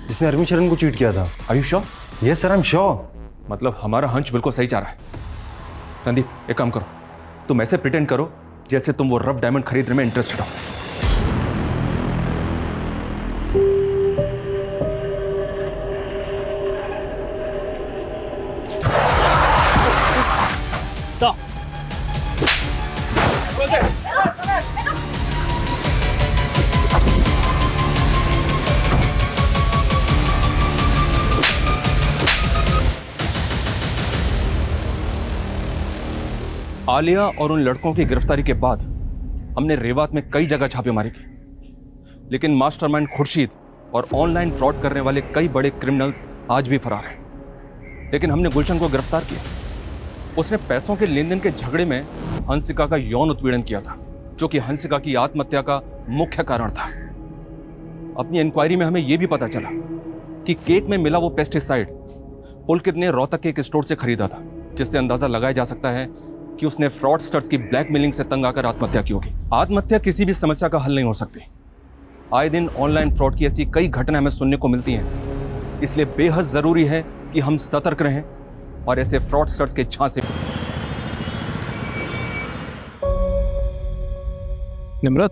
जिसने अरविंद शरण को चीट किया था। Are you sure? Yes sir, I am sure. मतलब हमारा हंच बिल्कुल सही जा रहा है। रणदीप, एक काम करो, तुम ऐसे प्रिटेंड करो जैसे तुम वो रफ डायमंड खरीदने में इंटरेस्टेड हो। आलिया और उन लड़कों की गिरफ्तारी के बाद हमने रेवात में कई जगह छापेमारी की, लेकिन मास्टरमाइंड खुर्शीद और ऑनलाइन फ्रॉड करने वाले कई बड़े क्रिमिनल्स आज भी फरार हैं। लेकिन हमने गुलशन को गिरफ्तार किया। उसने पैसों के लेन देन के झगड़े में हंसिका का यौन उत्पीड़न किया था, जो कि हंसिका की आत्महत्या का मुख्य कारण था। अपनी इंक्वायरी में हमें यह भी पता चला कि केक में मिला वो पेस्टिसाइड पुलकित ने रोहतक के एक स्टोर से खरीदा था, जिससे अंदाजा लगाया जा सकता है कि उसने फ्रॉडस्टर्स की ब्लैकमेलिंग से तंग आकर आत्महत्या की होगी। आत्महत्या किसी भी समस्या का हल नहीं हो सकती, आए दिन ऑनलाइन फ्रॉड की ऐसी कई घटनाएं हमें सुनने को मिलती हैं, इसलिए बेहद जरूरी है कि हम सतर्क रहें और ऐसे फ्रॉडस्टर्स के झांसे। निम्रत,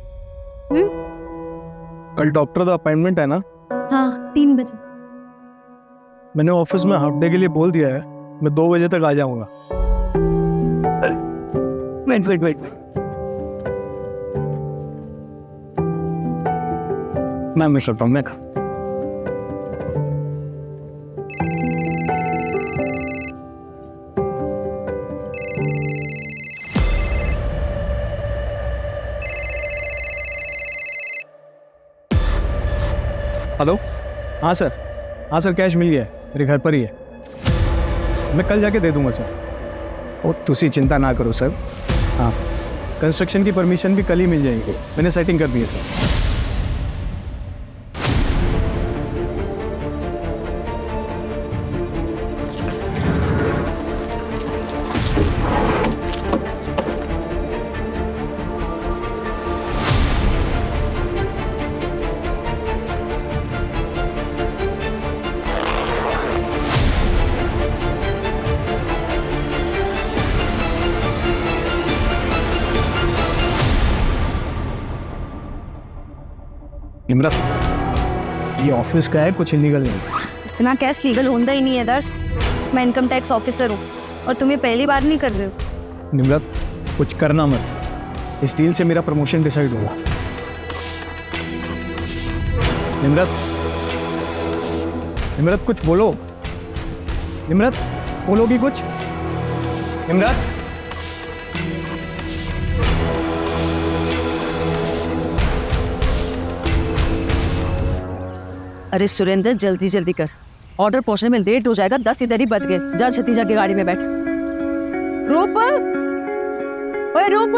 कल डॉक्टर का अपॉइंटमेंट है ना? हाँ, 3 बजे। मैंने ऑफिस में हाफ डे के लिए बोल दिया है, मैं 2 बजे तक आ जाऊंगा। वेट। मैं करता हूँ, मैं हेलो। हाँ सर, कैश मिल गया है, मेरे घर पर ही है। मैं कल जाके दे दूंगा सर। ओ तुसी चिंता ना करो सर। हाँ, कंस्ट्रक्शन की परमिशन भी कल ही मिल जाएगी, मैंने सेटिंग कर दी है सर। निम्रत, ये ऑफिस का है, कुछ इलीगल नहीं। इतना कैश लीगल होता ही नहीं है दर्श। मैं इनकम टैक्स ऑफिसर हूँ और तुम ये पहली बार नहीं कर रहे हो। निम्रत, कुछ करना मत, इस डील से मेरा प्रमोशन डिसाइड होगा। निम्रत कुछ बोलो। निम्रत, बोलोगी कुछ? निम्रत, अरे सुरेंद्र, जल्दी जल्दी कर, ऑर्डर पहुंचने में लेट हो जाएगा। 10 इधर ही बज गए। जा छत्ती जाके गाड़ी में बैठ। रूप, ओए रूप,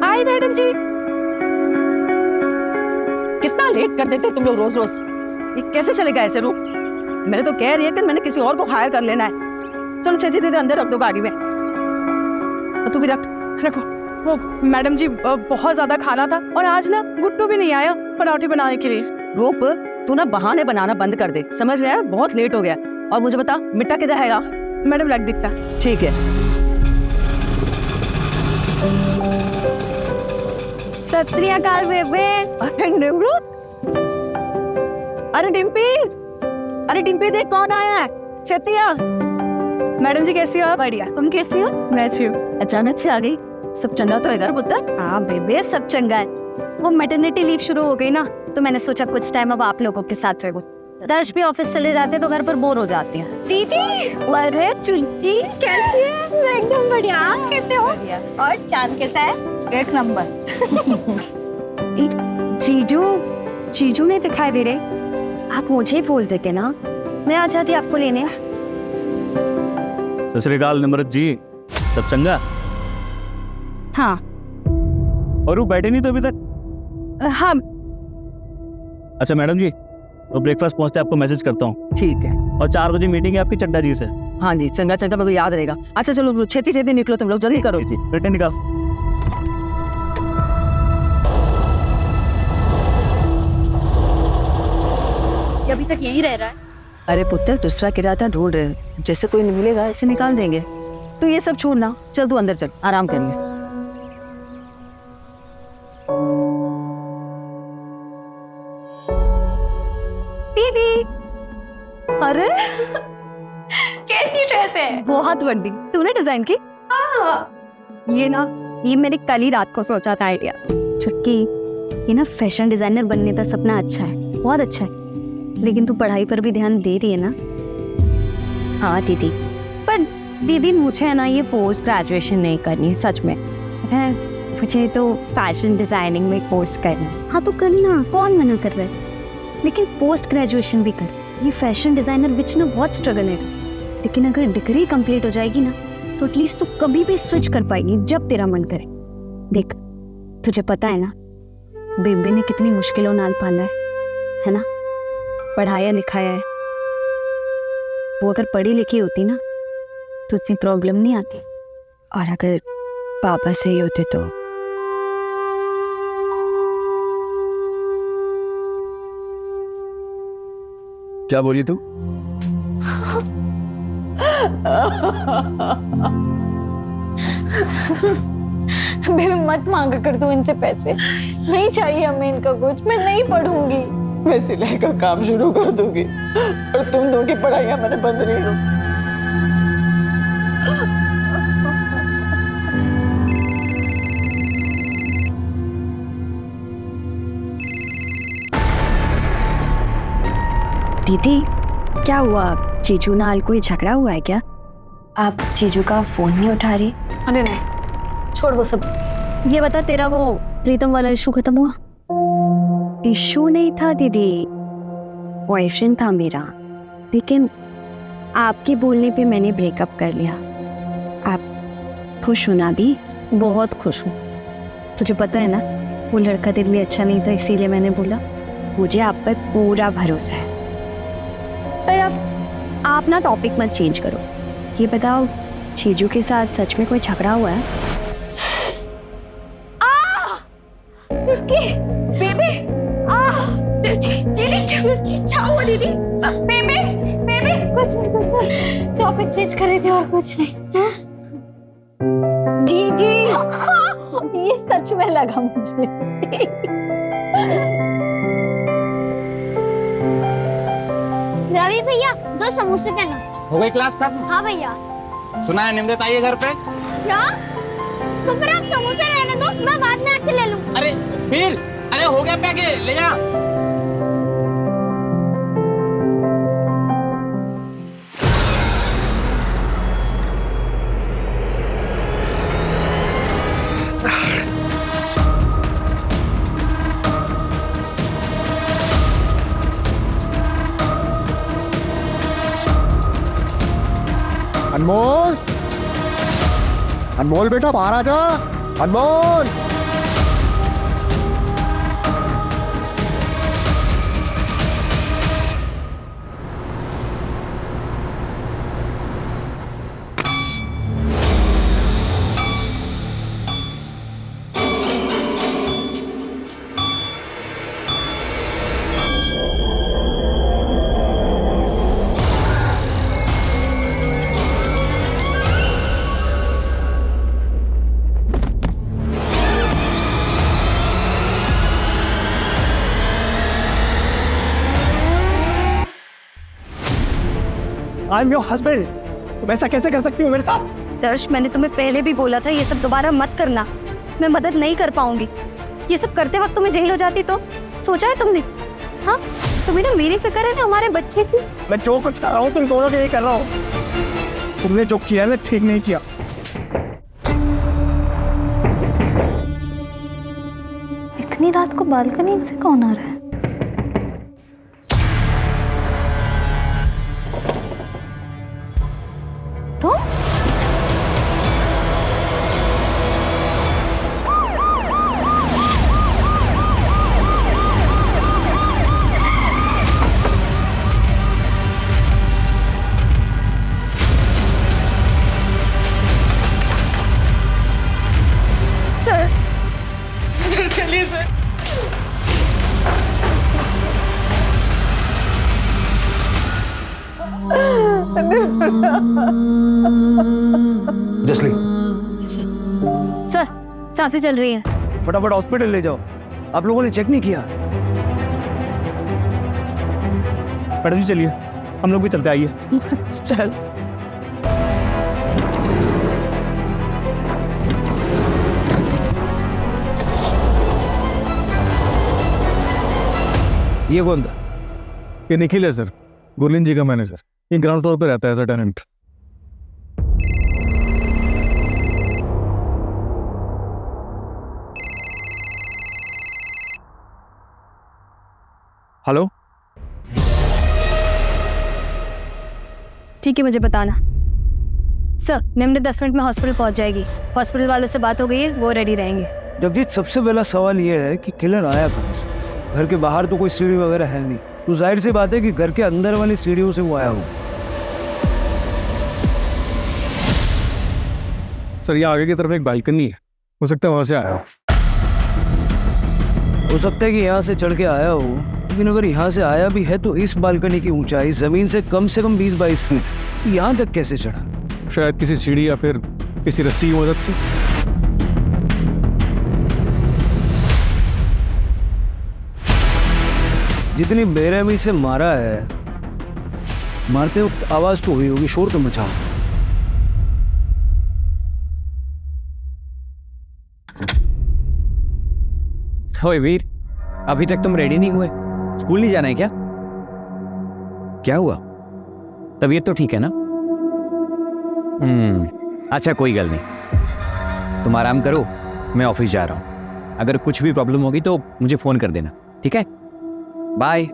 आई मैडम जी। कितना लेट कर देते तुम लोग रोज रोज। ये कैसे चलेगा ऐसे रूप? मैंने तो कह रही है कि मैंने किसी और को हायर कर लेना है। चलो छत्ती दीदी अंदर रख दो गाड़ी में। तो तू भी रखो। वो मैडम जी बहुत ज्यादा खाना था और आज ना गुड्डू भी नहीं आया पराठे बनाने के लिए। रूप, तू ना बहाने बनाना बंद कर दे, समझ रहा है? बहुत लेट हो गया। और मुझे बता, मिट्टा किधर है? मैडम रख दिखता। ठीक है। सत श्री अकाल बेबे। अरे निम्रत, अरे डिम्पी देख कौन आया है। छतिया। मैडम जी कैसी हो? बढ़िया, तुम कैसी हो? मैं अच्छी हूँ। अचानक से आ गई, सब चंगा तो है घर पुत्र? हाँ बेबे, सब चंगा है। वो मैटरनिटी लीव शुरू हो गई ना, तो मैंने सोचा कुछ टाइम अब आप लोगों के साथ रहूं। दर्श भी ऑफिस चले जाते तो घर पर बोर हो जाती हैं। दीदी, अरे चुल्ली कैसी है? मैं एकदम बढ़िया। आप कैसे हो? और चांद कैसा है? 1 नंबर। जीजू नहीं दिखाई दे रहे। आप मुझे बोल देते ना, मैं आ जाती आपको लेने। सत श्री अकाल निम्रत जी, सब चंगा? हाँ। और वो बैठे नहीं तो अभी तक? हाँ। अच्छा मैडम जी, तो ब्रेकफास्ट पहुंचते आपको मैसेज करता हूँ। ठीक है। और 4 बजे मीटिंग है आपकी चड्डा जी से। हाँ जी, चंगा मेरे को याद रहेगा। अच्छा चलो छेती निकलो, तुम लोग जल्दी करो। बेटे निकाल। अभी तक यही रह रहा है। अरे पुत्र, दूसरा किराया ढूंढ रहे हैं, जैसे कोई मिलेगा ऐसे निकाल देंगे। तो ये सब छोड़ना, चल तू अंदर चल, आराम कर ले। दीदी, अरे कैसी ड्रेस है? बहुत बड़ी, तूने डिजाइन की? ये मैंने कल ही रात को सोचा था आइडिया। छुटकी, ये ना फैशन डिजाइनर बनने का सपना अच्छा है, बहुत अच्छा है, लेकिन तू पढ़ाई पर भी ध्यान दे रही है ना? हाँ दीदी, पर दीदी मुझे है ना ये पोस्ट ग्रेजुएशन नहीं करनी है, सच में है। मुझे तो फैशन डिजाइनिंग में कोर्स करना है। हाँ तो करना, कौन मना कर रहा है, लेकिन पोस्ट ग्रेजुएशन भी कर। ये फैशन डिजाइनर बिच ना बहुत स्ट्रगल है, लेकिन अगर डिग्री कंप्लीट हो जाएगी ना तो एटलीस्ट तू कभी भी स्विच कर पाएगी जब तेरा मन करे। देख, तुझे पता है ना बेबी ने कितनी मुश्किलों नाल पाला है ना, पढ़ाया लिखाया है। वो अगर पढ़ी लिखी होती ना तो इतनी प्रॉब्लम नहीं आती, और अगर पापा सही होते तो क्या बोली तू? बेबी मत मांगा कर तू इनसे पैसे, नहीं चाहिए हमें इनका कुछ, मैं नहीं पढ़ूंगी। मैं सिलाई का काम शुरू कर दूंगी और तुम दो की पढ़ाइयाँ मैंने बंद नहीं करूँ। दीदी क्या हुआ? जीजू नाल कोई झगड़ा हुआ है क्या? आप जीजू का फोन नहीं उठा रही? अरे नहीं, छोड़ वो सब। ये बता, तेरा वो प्रीतम वाला इशू खत्म हुआ? इशू नहीं था दीदी, बॉयफ्रेंड था मेरा, लेकिन आपके बोलने पे मैंने ब्रेकअप कर लिया। आप खुश हो ना? भी बहुत खुश हूँ। तुझे पता है ना, वो लड़का तेरे लिए अच्छा नहीं था, इसीलिए मैंने बोला। मुझे आप पर पूरा भरोसा है। आप ना टॉपिक मत चेंज करो। ये बताओ, जीजू के साथ सच में कोई झगड़ा हुआ है? चुटकी, बेबी, दीदी, क्या हुआ दीदी? बेबी, कुछ नहीं, टॉपिक चेंज कर रही थी और कुछ नहीं। दीदी, ये सच में लगा मुझे। रवि भैया, 2 समोसे देना। हो गई क्लास खत्म? हाँ भैया। सुना है निमरत आई है घर पे? क्या? तो फिर आप समोसे रहने दो, मैं बाद में आके ले लूँ। अरे फिर, अरे हो गया पैके, ले जा। अनमोल, अनमोल बेटा बाहर आ जा। अनमोल, आई एम योर हस्बैंड। तुम ऐसा कैसे कर सकती हो मेरे साथ? दर्श, मैंने तुम्हें पहले भी बोला था ये सब दोबारा मत करना। मैं मदद नहीं कर पाऊंगी। ये सब करते वक्त तुम्हें जेल हो जाती तो? सोचा है तुमने? हाँ, तुम्हें ना मेरी फिक्र है ना हमारे बच्चे की। मैं जो कुछ कर रहा हूँ तुम दोनों के लिए कर रहा हूँ। तुमने जो किया है ना ठीक नहीं किया। इतनी रात को बालकनी में से कौन आ रहा है? तो सर चलिए सर। जसली, सर, सांसें चल रही हैं। फटाफट हॉस्पिटल ले जाओ। आप लोगों ने चेक नहीं किया? मैडम जी चलिए, हम लोग भी चलते, आइए। चल। ये कौन था? ये निखिल है सर, गुरलीन जी का मैनेजर। ये ग्राउंड फ्लोर पे रहता है एज अ टेनेंट। हेलो, ठीक है, मुझे बताना। सर, निम्न 10 मिनट में हॉस्पिटल पहुंच जाएगी। हॉस्पिटल वालों से बात हो गई है, वो रेडी रहेंगे। जगजीत, सबसे पहला सवाल ये है कि किलन आया कहाँ से? घर के बाहर तो कोई सीढ़ी वगैरह है नहीं, तो जाहिर सी बात है कि घर के अंदर वाली सीढ़ियों से वो आया हो। सर, ये आगे की तरफ एक बालकनी है, हो सकता है वहां से आया हो। हो सकता है कि यहाँ से चढ़ के आया हो लेकिन अगर यहाँ से आया भी है तो इस बालकनी की ऊंचाई जमीन से कम 20-22 फीट, यहाँ तक कैसे चढ़ा? शायद किसी सीढ़ी या फिर किसी रस्सी की मदद से। जितनी बेरहमी से मारा है, मारते वक्त आवाज तो हुई होगी, शोर तो मचा। ओए वीर, अभी तक तुम रेडी नहीं हुए? स्कूल नहीं जाना है क्या? क्या हुआ? तबीयत तो ठीक है ना? अच्छा कोई गल नहीं, तुम आराम करो, मैं ऑफिस जा रहा हूँ। अगर कुछ भी प्रॉब्लम होगी तो मुझे फोन कर देना, ठीक है? बाय।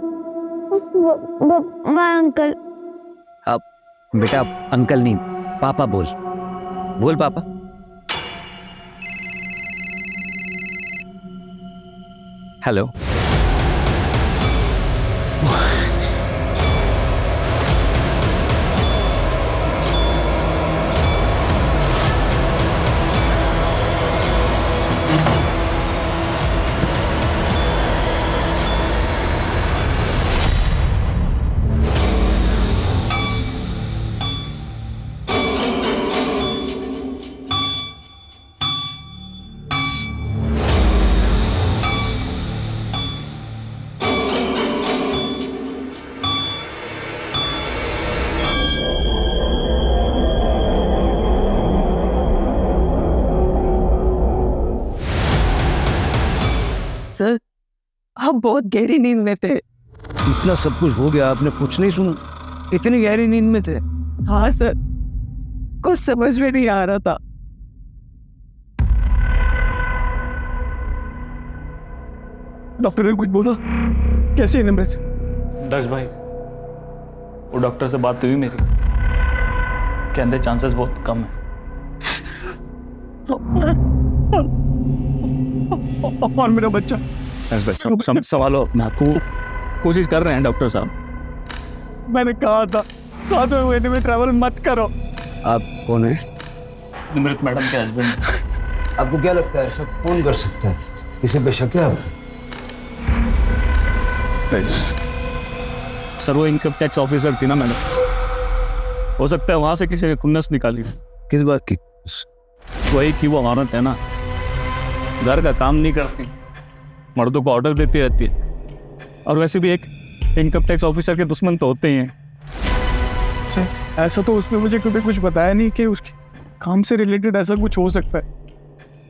Bye uncle. अब बेटा अंकल नहीं, पापा बोल। बोल पापा। हेलो। सर, आप बहुत गहरी नींद में थे। इतना सब कुछ हो गया, आपने कुछ नहीं सुना? इतनी गहरी नींद में थे? हाँ सर, कुछ समझ में नहीं आ रहा था। डॉक्टर ने कुछ बोला? कैसे है निमृत? दर्श भाई, वो डॉक्टर से बात हुई मेरी, कहते चांसेस बहुत कम है। और मेरा बच्चा? संभालो अपना, कोशिश कर रहे हैं डॉक्टर साहब। मैंने कहा था 7वें महीने में ट्रैवल मत करो। आप कौन है? निमृत मैडम के हस्बैंड। आपको क्या लगता है ऐसा कौन कर सकता है? किसी पे शक है आप? सर वो इनकम टैक्स ऑफिसर थी ना मैडम, हो सकता है वहां से किसी ने खुन्नस निकाली। किस बात की? वही कि वो औरत है ना, घर का काम नहीं करती, मर्दों को ऑर्डर देती रहती है, और वैसे भी एक इनकम टैक्स ऑफिसर के दुश्मन तो होते ही हैं। अच्छा, ऐसा तो उसने मुझे कभी कुछ बताया नहीं कि उसके काम से रिलेटेड ऐसा कुछ हो सकता है।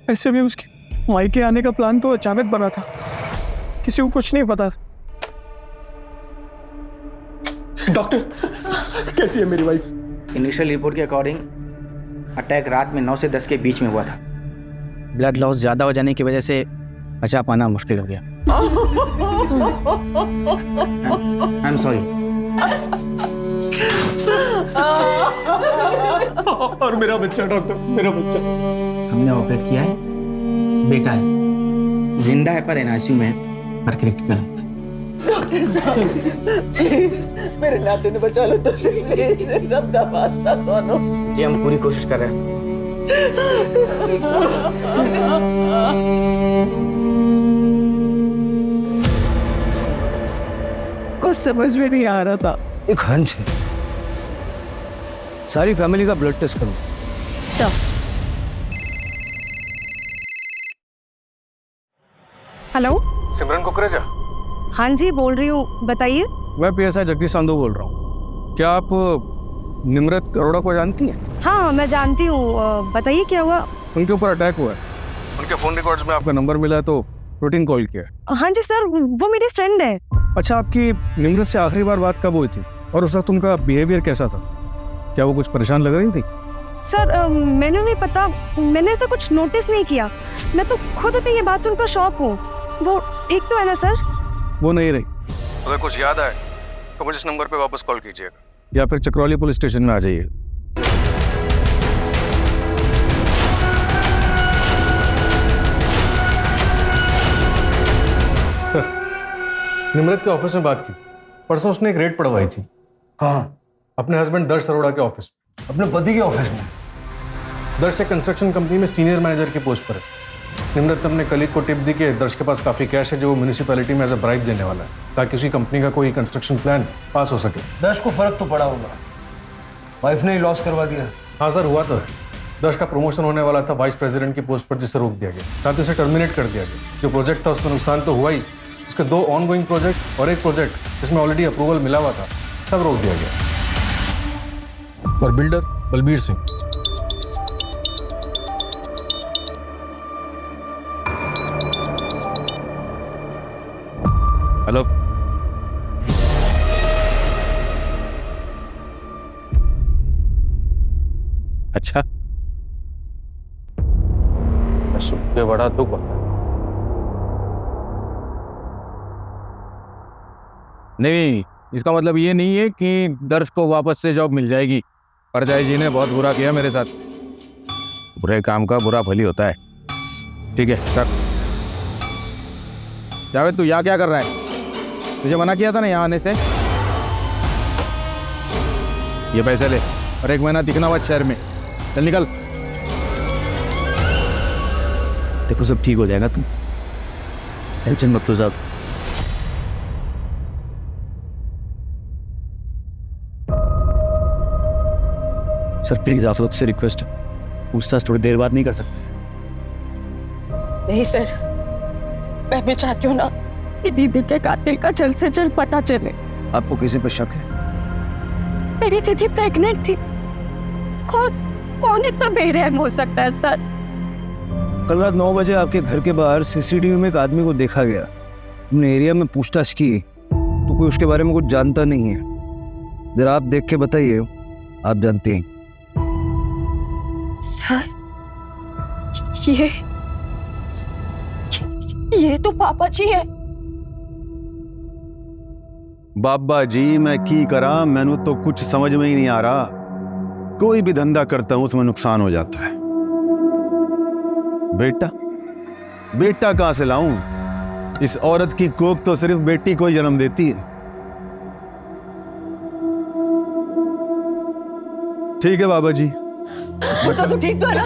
ऐसे भी उसके मायके आने का प्लान तो अचानक बना था, किसी को कुछ नहीं पता। डॉक्टर, कैसी है मेरी वाइफ? इनिशियल रिपोर्ट के अकॉर्डिंग अटैक रात में 9 से 10 के बीच में हुआ था। ब्लड लॉस ज़्यादा हो जाने की वजह से बचा पाना मुश्किल हो गया। I am sorry. और मेरा बच्चा डॉक्टर, मेरा बच्चा? हमने ऑपरेट किया है, बेटा है, जिंदा है पर एनआईसीयू में है, पर क्रिटिकल है। डॉक्टर साहब, मेरे नाते ने बचा लो तो सही, दोनों। जी हम पूरी कोशिश कर रहे हैं। कुछ समझ में नहीं आ रहा था। एक हंच है, सारी फैमिली का ब्लड टेस्ट करो। सर। हेलो, सिमरन कुकरेजा? हाँ जी बोल रही हूँ, बताइए। मैं PSI जगदीश संधू बोल रहा हूँ। क्या आप निमृत अरोड़ा को जानती हैं? हाँ मैं जानती हूँ, बताइए क्या हुआ। उनके ऊपर अटैक हुआ है, उनके फोन रिकॉर्ड्स में आपका नंबर मिला है तो रूटीन कॉल किया है। हाँ जी सर, वो मेरी फ्रेंड है। अच्छा, आपकी निमृत से आखिरी बार बात कब हुई थी और उस वक्त उनका बिहेवियर कैसा था? क्या वो कुछ परेशान लग रही थी? सर मैंने नहीं पता, मैंने ऐसा कुछ नोटिस नहीं किया। मैं तो खुद भी ये बात सुनकर शॉक हूँ। वो ठीक तो है ना सर? वो नहीं रही। अगर कुछ याद आए तो मुझे इस नंबर पे वापस कॉल कीजिएगा या फिर चक्रौली पुलिस स्टेशन में आ जाइए। सर, निमृत के ऑफिस में बात की। परसों उसने एक रेड पड़वाई थी। कहाँ? अपने हस्बैंड दर्श अरोड़ा के ऑफिस। अपने पति के ऑफिस में? दर्श एक कंस्ट्रक्शन कंपनी में सीनियर मैनेजर की पोस्ट पर है। निम्रत ने अपने कलीग को टिप दी कि दर्श के पास काफ़ी कैश है जो वो म्यूनिसिपैलिटी में एज अ ब्राइब देने वाला है ताकि उसकी कंपनी का कोई कंस्ट्रक्शन प्लान पास हो सके। दर्श को फर्क तो पड़ा होगा, वाइफ ने ही लॉस करवा दिया। हाँ सर, हुआ तो है। दर्श का प्रमोशन होने वाला था वाइस प्रेसिडेंट की पोस्ट पर, जिसे रोक दिया गया, साथ ही उसे टर्मिनेट कर दिया गया। जो प्रोजेक्ट था उसमें नुकसान तो हुआ ही, उसके 2 ऑनगोइंग प्रोजेक्ट और एक प्रोजेक्ट जिसमें ऑलरेडी अप्रूवल मिला हुआ था, सब रोक दिया गया। और बिल्डर बलबीर सिंह। हेलो, अच्छा, सुन के बड़ा दुख होता है। नहीं, इसका मतलब ये नहीं है कि दर्श को वापस से जॉब मिल जाएगी। परजाई जी ने बहुत बुरा किया मेरे साथ। बुरे काम का बुरा फल ही होता है। ठीक है, रख। जावेद, तू यहाँ क्या कर रहा है? तुझे मना किया था ना यहाँ आने से। ये पैसे ले और 1 महीना दिखना हुआ शहर में। चल निकल। देखो सब ठीक हो जाएगा, तुम टेंशन मत लो। साहब सर प्लीज आप लोग से रिक्वेस्ट है, पूछताछ थोड़ी देर बाद नहीं कर सकते? नहीं सर, मैं भी चाहती हूँ ना कि दीदी के कातिल का जल्द से जल्द पता चले। आपको किसी पर शक है? मेरी दीदी प्रेग्नेंट थी। कौन इतना बेरहम हो सकता है सर? कल रात 9 बजे आपके घर के बाहर सीसीटीवी में एक आदमी को देखा गया। हमने एरिया में पूछताछ की तो कोई उसके बारे में कुछ जानता नहीं है। जरा आप देख के बताइए, आप जानते हैं। सर ये तो पापा जी है। बाबा जी मैं की करा, मैनू तो कुछ समझ में ही नहीं आ रहा। कोई भी धंधा करता हूं उसमें नुकसान हो जाता है। बेटा कहां से लाऊं? इस औरत की कोख तो सिर्फ बेटी को ही जन्म देती है। ठीक है बाबा जी। पुत्र तू ठीक तो है ना?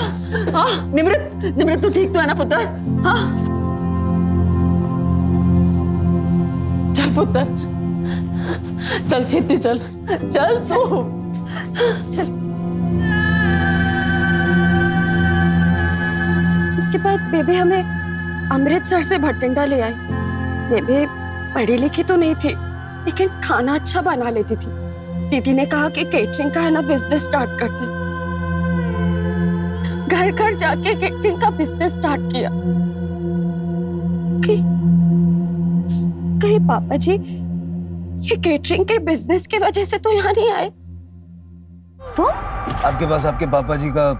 हाँ निमृत तू ठीक तो है ना पुत्र? हाँ चल पुत्र, चल छेती चल तू चल। उसके बाद बेबे हमें अमृतसर से भटिंडा ले आई। बेबे पढ़ी लिखी तो नहीं थी, लेकिन खाना अच्छा बना लेती थी। दीदी ने कहा कि केटरिंग का है ना बिजनेस स्टार्ट करते हैं। घर घर जाके केटरिंग का बिजनेस स्टार्ट किया। कहीं पापा जी ये केटरिंग के बिजनेस के वजह से तो यहाँ नहीं आए? तो आपके पास आपके पापा जी का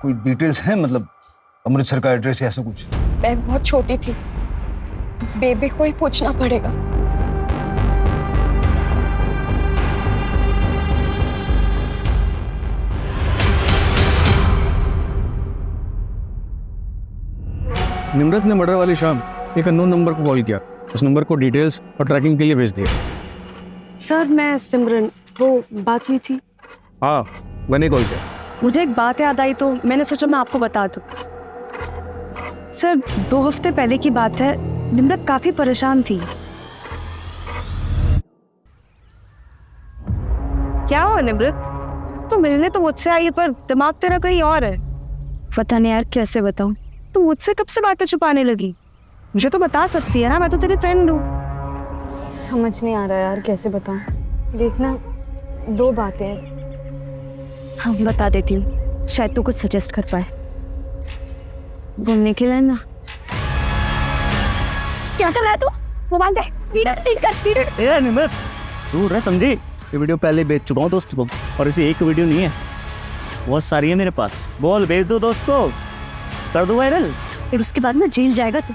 कोई डिटेल्स है, मतलब अमृतसर का एड्रेस या ऐसा कुछ? मैं बहुत छोटी थी, बेबी को ही पूछना पड़ेगा। निम्रत ने मर्डर वाली शाम एक अननोन नंबर को कॉल किया। उस नंबर को डिटेल्स और ट्रैकिंग के लिए भेज दिया। सर मैं सिमरन, वो बात हुई थी। हाँ मैंने कॉल किया। मुझे एक बात याद आई तो मैंने सोचा मैं आपको बता दूं। सर 2 हफ्ते पहले की बात है, निम्रत काफी परेशान थी। क्या हुआ निम्रत? तो मिलने तो मुझसे आई पर दिमाग तेरा कहीं और है। पता नहीं यार कैसे बताऊं। तो मुझसे कब से बातें छुपाने लगी? मुझे तो बता सकती है ना, मैं तो तेरी फ्रेंड हूँ। समझ नहीं आ रहा यार कैसे बताऊं। देखना 2 बातें हैं। हाँ बता देती हूँ, शायद तू कुछ सजेस्ट कर पाए। घूमने के लिए ना। क्या कर रहा है तू? मोबाइल दे। निम्रत तू रह समझी, ये वीडियो पहले बेच चुका हूँ दोस्त को, और इसे एक वीडियो नहीं है, बहुत सारी है मेरे पास। बोल भेज दो दोस्त को, कर दो वायरल। फिर उसके बाद ना जेल जाएगा तू।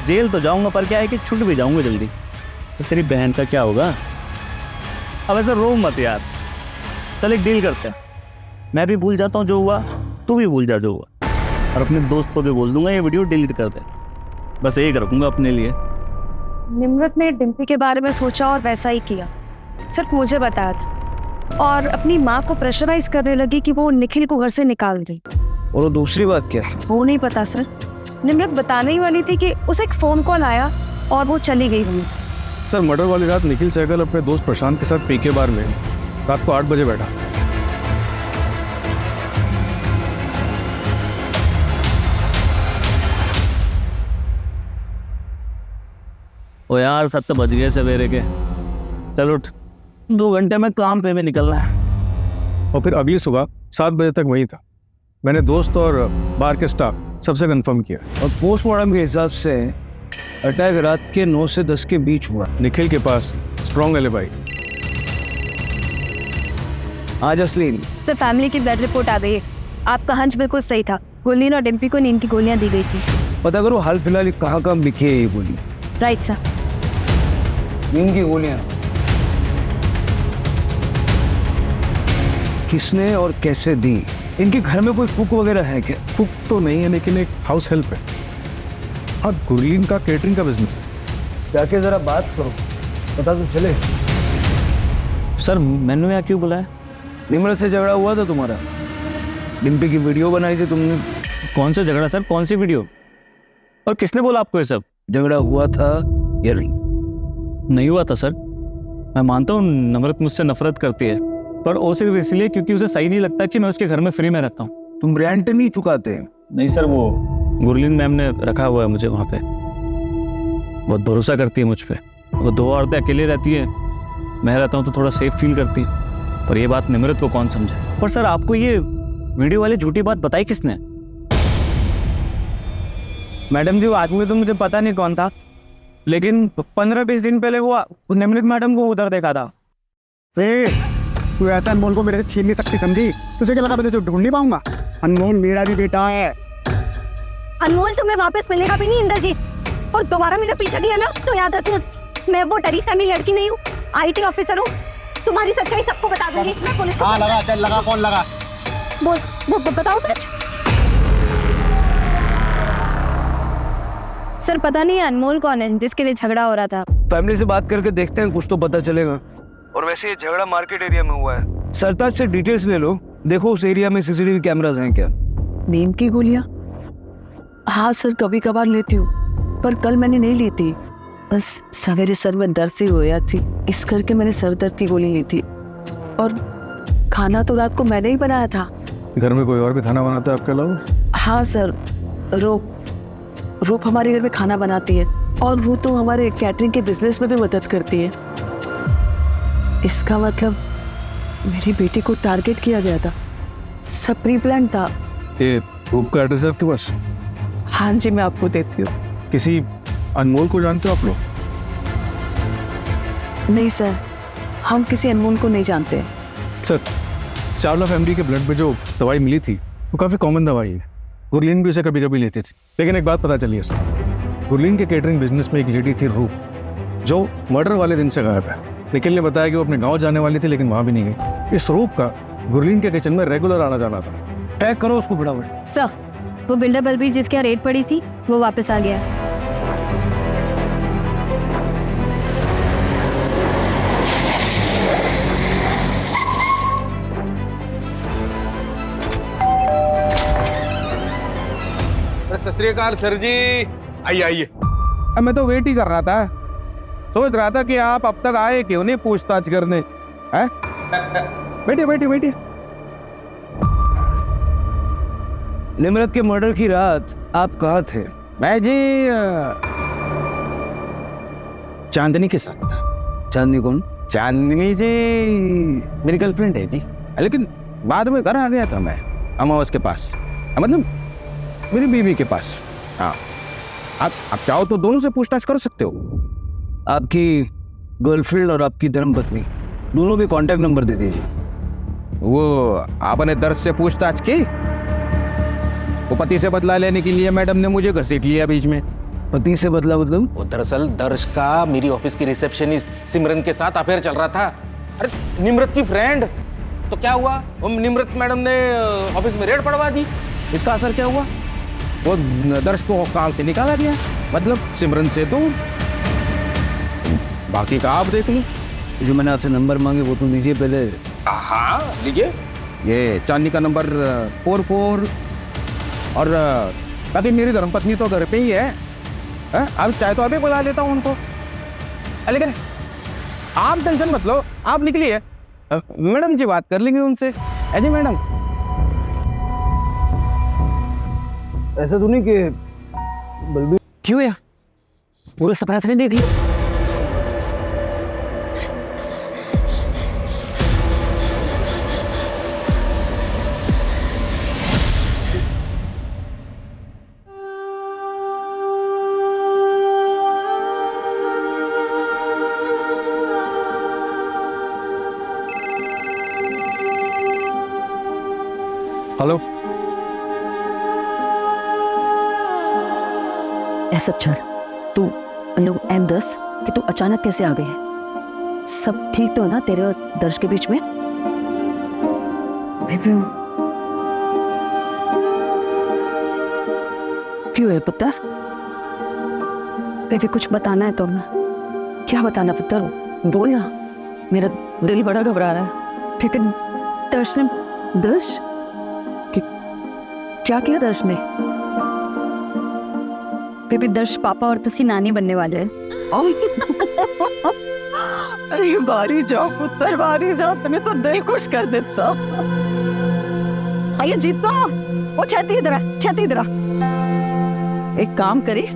जेल तो जाऊंगा, पर क्या है कि छूट भी जाऊंगा जल्दी। तो तेरी बहन का क्या होगा? अब ऐसा रो मत यार, चल एक डील करते हैं। मैं भी भूल जाता हूँ जो हुआ, तू भी भूल जा जो हुआ, और अपने दोस्त को भी बोल दूंगा ये वीडियो डिलीट कर दे। बस एक रखूंगा अपने लिए। निम्रत ने डिम्पी के बारे में सोचा और वैसा ही किया, सिर्फ मुझे बताया था, और अपनी माँ को प्रेशराइज करने लगी कि वो निखिल को घर से निकाल दे। और वो दूसरी बात क्या? वो नहीं पता सर, निम्रत बताने ही वाली थी कि उसे एक फ़ोन कॉल आया और वो चली गई वहीं से। सर मर्डर वाली रात निखिल सहगल अपने दोस्त प्रशांत के साथ पीके बार में रात को 8 बजे बैठा। ओ यार 7 बज गए सवेरे के। चलो 2 घंटे में काम पे भी निकलना है। और फिर अगली सुबह 7 बजे तक वहीं था। मैंने दोस्त और बार के स्टाफ सबसे कंफर्म किया। और पोस्टमार्टम के हिसाब से अटैक रात के 9 से 10 के बीच हुआ। निखिल के पास स्ट्रॉन्ग एलिबाई। आज असलीन सर फैमिली की ब्लड रिपोर्ट आ गई है। आपका हंच बिल्कुल सही था। गुरलीन और डिम्पी को नींद की गोलियां दी गई थी। पता करो हाल फिलहाल कहाँ कहाँ बिकी है ये गोली। Right sir. नींद की गोलियां किसने और कैसे दी? इनके घर में कोई कुक वगैरह है क्या? कुक तो नहीं है लेकिन एक हाउस हेल्प है। और गुरलीन का केटरिंग का बिजनेस है। जाके जरा बात करो, पता तो चले। सर मैंने यहाँ क्यों बुलाया? निम्रत से झगड़ा हुआ था तुम्हारा। डिम्पी की वीडियो बनाई थी तुमने। कौन सा झगड़ा सर? कौन सी वीडियो? और किसने बोला आपको ये सब? झगड़ा हुआ था या नहीं हुआ था सर। मैं मानता हूँ निम्रत मुझसे नफरत करती है, पर वो सिर्फ इसलिए क्योंकि उसे सही नहीं लगता कि मैं उसके घर में फ्री में रहता हूँ। तुम रेंट नहीं चुकाते? नहीं सर, वो गुरलीन मैम ने रखा हुआ है मुझे वहाँ पे। बहुत भरोसा करती है मुझ पे। वो 2 औरतें अकेले रहती है, मैं रहता हूँ तो थोड़ा सेफ फील करती है। पर ये बात निम्रत को कौन समझे? पर सर आपको ये वीडियो वाली झूठी बात बताई किसने? मैडम जी वो आदमी तो मुझे पता नहीं कौन था, लेकिन 15-20 दिन पहले वो निम्रत मैडम को उधर देखा था। तू ऐसा अनमोल को मेरे से छीन नहीं सकती, समझी? तुझे क्या लगा मैं तुझे ढूंढ नहीं पाऊंगा? अनमोल मेरा भी बेटा है। अनमोल तुम्हें वापस मिलेगा भी नहीं इंद्रजीत, और दोबारा मेरा पीछा किया ना तो याद रखना, मैं वो डरी सहमी लड़की नहीं हूँ, IT ऑफिसर हूँ। तुम्हारी सच्चाई सबको बता दूंगी। मैं पुलिस को लगा, चल लगा, कौन लगा? बोल बताओ सच। सर पता नहीं अनमोल कौन है जिसके लिए झगड़ा हो रहा था। फैमिली से बात करके देखते हैं, कुछ तो पता चलेगा। और वैसे ये झगड़ा मार्केट एरिया में हुआ है। सरताज से डिटेल्स ले लो, देखो उस एरिया में CCTV कैमरास हैं क्या? नींद की गोलियां? हाँ सर, कभी कभार लेती हूँ, पर कल मैंने नहीं ली थी। बस सवेरे सर में दर्द सी हो गया थी, इस करके मैंने सर दर्द की गोली ली थी। और खाना तो रात को मैंने ही बनाया था। घर में कोई और भी खाना बनाता है आपके अलावा? हाँ सर, रूप हमारे घर में खाना बनाती है, और वो तो हमारे कैटरिंग के बिजनेस में भी मदद करती है। इसका मतलब मेरी बेटी को टारगेट किया गया था, सब प्री प्लान था। ये रूप का एड्रेस है आपके पास? हाँ जी, मैं आपको देती हूँ। किसी अनमोल को जानते हो आप लोग? नहीं सर, हम किसी अनमोल को नहीं जानते। सर चावला फैमिली के ब्लड में जो दवाई मिली थी वो काफ़ी कॉमन दवाई है। गुरलीन भी उसे कभी कभी लेती थी। लेकिन एक बात पता चली है सर, गुरलीन के केटरिंग बिजनेस में एक लेडी थी रूप, जो मर्डर वाले दिन से गायब है। निखिल ने बताया कि वो अपने गांव जाने वाली थी लेकिन वहां भी नहीं गई। इस रूप का गुरलीन के किचन में रेगुलर आना जाना था। ट्रैक करो उसको फटाफट। सर वो बिल्डर बलबीर जिसके यहाँ रेड पड़ी थी वो वापस आ गया है। सत श्री अकाल सर जी, आइए। मैं तो वेट ही कर रहा था, सोच रहा था कि आप अब तक आए क्यों नहीं पूछताछ करने। हैं? बैठिए। निम्रत के मर्डर की रात आप कहाँ थे? मैं जी चांदनी के साथ था। चांदनी कौन? चांदनी जी मेरी गर्लफ्रेंड है जी, लेकिन बाद में घर आ गया था मैं अमावस के पास, मतलब मेरी बीवी के पास। हाँ, आप चाहो तो दोनों से पूछताछ कर सकते हो। आपकी गर्लफ्रेंड और आपकी धर्मपत्नी दोनों के कांटेक्ट नंबर दे दीजिए। वो आपने दर्द से पूछताछ की? वो पति से बदला लेने के लिए मैडम ने मुझे घसीट लिया बीच में। पति से बदला मतलब? वो दरअसल दर्श का मेरी ऑफिस की रिसेप्शनिस्ट सिमरन के साथ अफेयर चल रहा था। अरे निम्रत की फ्रेंड, तो क्या हुआ, वो निम्रत मैडम ने ऑफिस में रेड पड़वा दी। इसका असर क्या हुआ? वो दर्श को काम से निकाला गया, मतलब सिमरन से दूर। बाकी का आप देख लो। जो मैंने आपसे नंबर मांगे वो तो दीजिए पहले। हाँ लीजिए, ये चांदनी का नंबर 44 और बाकी मेरी धर्मपत्नी तो घर पे ही है। अब चाहे तो अभी बुला लेता हूँ उनको। लेकिन आप टेंशन मत लो, आप निकलिए, मैडम जी बात कर लेंगे उनसे। जी मैडम, ऐसा तो नहीं कि बलबीर क्यों यार, पूरा सपना तो नहीं देख लिया? हेलो, ऐसा छोड़, तू लोग M10 कि तू अचानक कैसे आ गई है? सब ठीक तो है ना तेरे और दर्श के बीच में? क्यों है पुत्र? बेबी कुछ बताना है तुम्हें। क्या बताना पुत्र, बोल ना, मेरा दिल बड़ा घबरा रहा है। बेबी दर्श ने दर्श क्या किया दर्श ने? बेबी दर्श पापा और तुसी नानी बनने वाले हैं। अरे बारी जाओ पुत्र, बारी जाओ, तुम्हें तो दिल खुश कर देता। आइए जीतो, वो छेती इधर, छेती इधर। एक काम करी,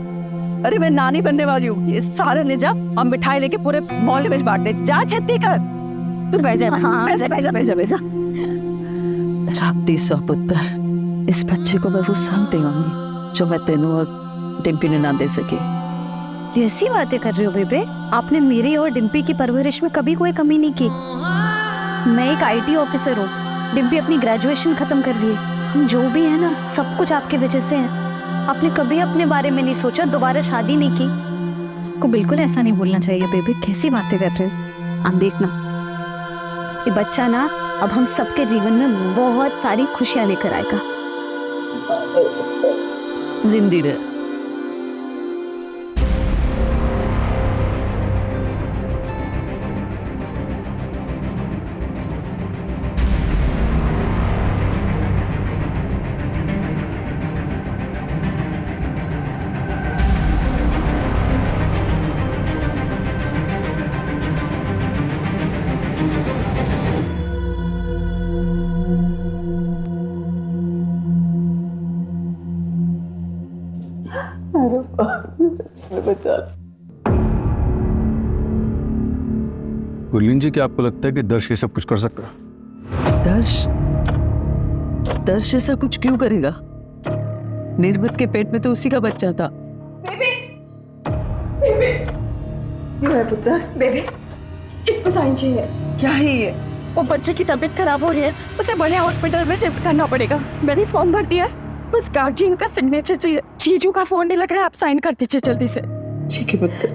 अरे मैं नानी बनने वाली हूँ, ये सारे ले जा और मिठाई लेके पूरे मोहल्ले में बांट दे। जा छेती कर, तू बह जा, बह जा। राप्ती सौ पुत्र, इस बच्चे को मैं वो सब देंगी जो मैं तेनू और डिम्पी ने ना दे सकी। ऐसी बातें कर रहे हो बेबे? आपने मेरी और डिम्पी की परवरिश में कभी कोई कमी नहीं की। मैं एक IT ऑफिसर हूँ, डिम्पी अपनी ग्रेजुएशन खत्म कर रही है। हम जो भी है ना, सब कुछ आपकी वजह से है। आपने कभी अपने बारे में नहीं सोचा, दोबारा शादी नहीं की। को बिल्कुल ऐसा नहीं बोलना चाहिए बेबी, कैसी बातें कर रहे हो आप? देखना ये बच्चा ना अब हम सबके जीवन में बहुत सारी खुशियां लेकर आएगा। जिंदी रहे। गुरलीन जी, क्या आपको लगता है कि दर्श ये सब कुछ कर सकता है? दर्श ऐसा कुछ क्यों करेगा? निर्मत के पेट में तो उसी का बच्चा था। क्यों है पुत्र? बेबी इसको साइन चाहिए। क्या है ये? वो बच्चे की तबीयत खराब हो रही है, उसे बड़े हॉस्पिटल में शिफ्ट करना पड़ेगा। मैंने फॉर्म भर दिया है, बस गार्जियन का सिग्नेचर चाहिए। जीजू का फोन नहीं लग रहा है, आप साइन कर दीजिए जल्दी से। ठीक है पुत्र।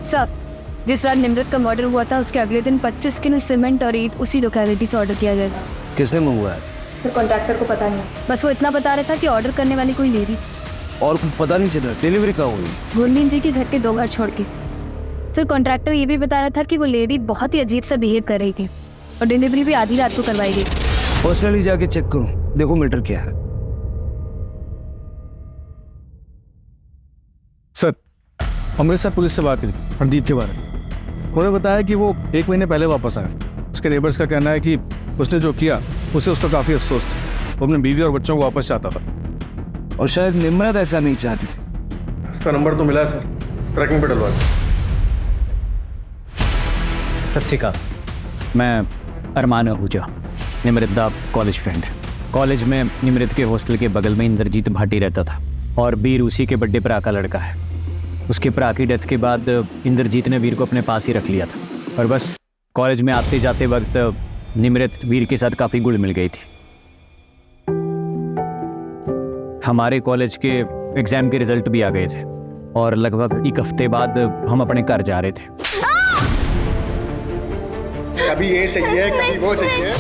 सब जिस रात निमृत का मर्डर हुआ था उसके अगले दिन 25 किलो सीमेंट और ईंट उसी लोकेलिटी से ऑर्डर किया जाएगा। किसने मंगवाया? सर कॉन्ट्रैक्टर को पता नहीं, बस वो इतना बता रहा था कि ऑर्डर करने वाली कोई लेडी। और कुछ पता नहीं चला? डिलीवरी कहाँ हुई? गुरलीन जी के घर के 2 घर छोड़ के। सर कॉन्ट्रैक्टर ये भी बता रहा था कि वो लेडी बहुत ही अजीब सा बिहेव कर रही थी और डिलीवरी भी आधी रात को करवाई गई। पर्सनली जाके चेक करो, देखो मीटर क्या है। सर, अमृतसर पुलिस से बात हुई हरदीप के बारे में। उन्होंने बताया कि वो 1 महीने पहले वापस आया। उसके नेबर्स का कहना है कि उसने जो किया उसे उसका काफ़ी अफसोस था। वो अपने बीवी और बच्चों को वापस चाहता था। और शायद निम्रत ऐसा नहीं चाहती थी। उसका नंबर तो मिला है सर, ट्रैकिंग पे डलवा। सत श्री अकाल, मैं अरमान आहूजा, निमृत दा कॉलेज फ्रेंड। कॉलेज में निमृत के हॉस्टल के बगल में इंद्रजीत भाटी रहता था और वीर उसी के बड़े भरा का लड़का है। उसके भरा की डेथ के बाद इंद्रजीत ने वीर को अपने पास ही रख लिया था और बस कॉलेज में आते जाते वक्त निमृत वीर के साथ काफ़ी घुल मिल गई थी। हमारे कॉलेज के एग्ज़ाम के रिजल्ट भी आ गए थे और लगभग 1 हफ्ते बाद हम अपने घर जा रहे थे। कभी ये चाहिए, कभी वो चाहिए।